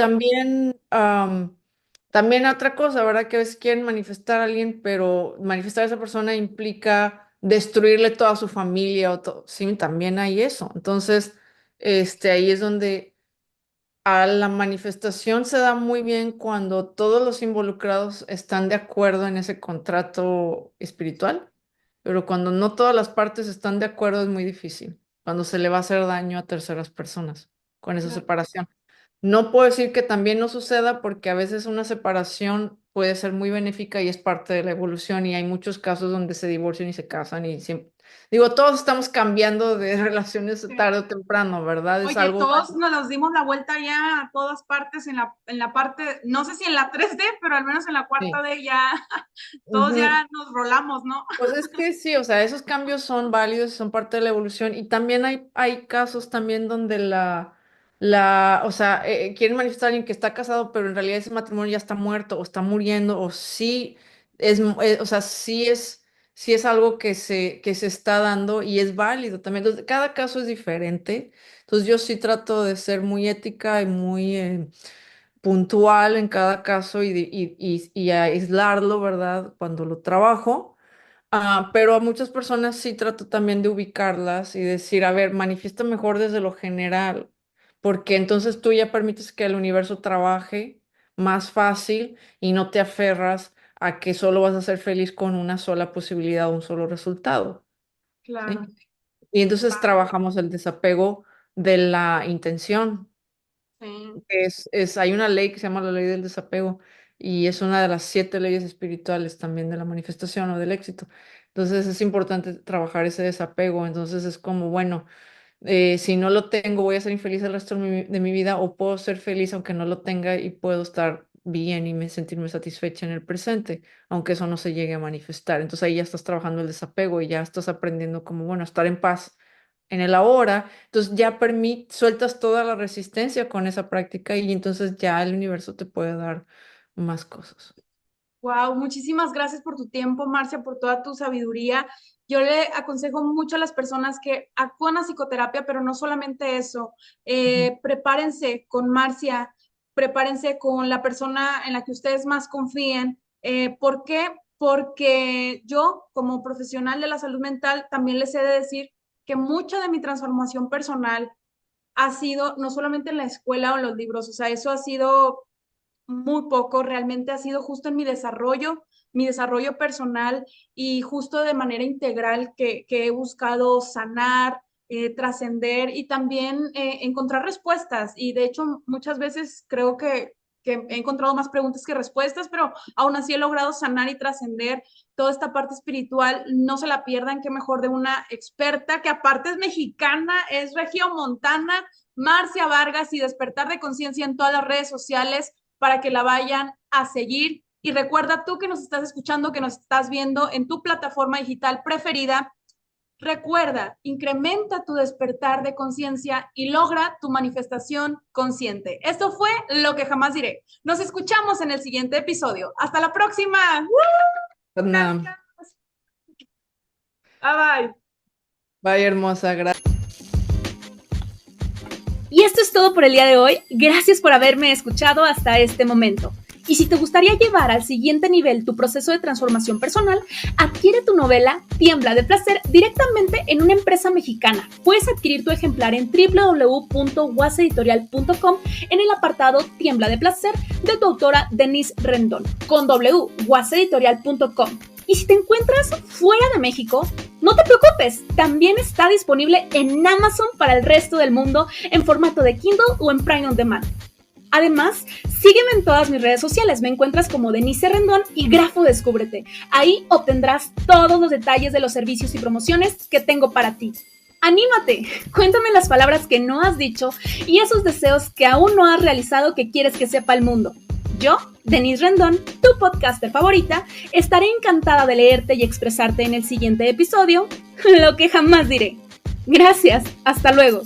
también otra cosa, ¿verdad? Que a veces quieren manifestar a alguien, pero manifestar a esa persona implica destruirle toda su familia o todo. Sí, también hay eso. Entonces, ahí es donde a la manifestación se da muy bien cuando todos los involucrados están de acuerdo en ese contrato espiritual, pero cuando no todas las partes están de acuerdo es muy difícil, cuando se le va a hacer daño a terceras personas con esa Claro. separación. No puedo decir que también no suceda porque a veces una separación puede ser muy benéfica y es parte de la evolución y hay muchos casos donde se divorcian y se casan y siempre, digo, todos estamos cambiando de relaciones Sí. tarde o temprano, ¿verdad? Es Oye, algo. todos nos los dimos la vuelta ya a todas partes en la parte, no sé si en la 3D, pero al menos en la cuarta Sí. D ya, todos Ujú. ya nos rolamos, ¿no? Pues es que sí, o sea, esos cambios son válidos y son parte de la evolución. Y también hay casos también donde o sea, quieren manifestar a alguien que está casado, pero en realidad ese matrimonio ya está muerto o está muriendo, o sí o sea, sí es algo que se está dando y es válido también. Entonces, cada caso es diferente. Entonces, yo sí trato de ser muy ética y muy puntual en cada caso y aislarlo, ¿verdad? Cuando lo trabajo. Pero a muchas personas sí trato también de ubicarlas y decir, a ver, manifiesta mejor desde lo general, porque entonces tú ya permites que el universo trabaje más fácil y no te aferras a que solo vas a ser feliz con una sola posibilidad o un solo resultado, Claro. ¿sí? Y entonces trabajamos el desapego de la intención. Sí. Hay una ley que se llama la ley del desapego y es una de las 7 leyes espirituales también de la manifestación o del éxito. Entonces es importante trabajar ese desapego. Entonces es como, bueno, si no lo tengo, voy a ser infeliz el resto de mi vida o puedo ser feliz aunque no lo tenga y puedo estar bien y sentirme satisfecha en el presente, aunque eso no se llegue a manifestar. Entonces ahí ya estás trabajando el desapego y ya estás aprendiendo como, bueno, estar en paz en el ahora. Entonces ya sueltas toda la resistencia con esa práctica y entonces ya el universo te puede dar más cosas. Wow, muchísimas gracias por tu tiempo, Marcia, por toda tu sabiduría. Yo le aconsejo mucho a las personas que actúan a psicoterapia, pero no solamente eso. Prepárense con Marcia, prepárense con la persona en la que ustedes más confíen. ¿Por qué? Porque yo, como profesional de la salud mental, también les he de decir que mucha de mi transformación personal ha sido no solamente en la escuela o en los libros, o sea, eso ha sido muy poco, realmente ha sido justo en mi desarrollo personal y justo de manera integral que he buscado sanar, trascender y también encontrar respuestas. Y de hecho, muchas veces creo que he encontrado más preguntas que respuestas, pero aún así he logrado sanar y trascender toda esta parte espiritual. No se la pierdan, qué mejor de una experta que aparte es mexicana, es regiomontana, Marcia Vargas, y Despertar de Conciencia en todas las redes sociales para que la vayan a seguir. Y recuerda tú que nos estás escuchando, que nos estás viendo en tu plataforma digital preferida, recuerda, incrementa tu despertar de conciencia y logra tu manifestación consciente. Esto fue Lo que jamás diré. Nos escuchamos en el siguiente episodio. Hasta la próxima. Nada. Bye bye. Bye, hermosa, gracias. Y esto es todo por el día de hoy. Gracias por haberme escuchado hasta este momento. Y si te gustaría llevar al siguiente nivel tu proceso de transformación personal, adquiere tu novela Tiembla de Placer directamente en una empresa mexicana. Puedes adquirir tu ejemplar en www.guaseditorial.com en el apartado Tiembla de Placer de tu autora Denise Rendón, con guaseditorial.com. Y si te encuentras fuera de México, no te preocupes, también está disponible en Amazon para el resto del mundo en formato de Kindle o en Prime on Demand. Además, sígueme en todas mis redes sociales, me encuentras como Denise Rendón y Grafo Descúbrete. Ahí obtendrás todos los detalles de los servicios y promociones que tengo para ti. ¡Anímate! Cuéntame las palabras que no has dicho y esos deseos que aún no has realizado que quieres que sepa el mundo. Yo, Denise Rendón, tu podcaster favorita, estaré encantada de leerte y expresarte en el siguiente episodio, Lo que jamás diré. Gracias, hasta luego.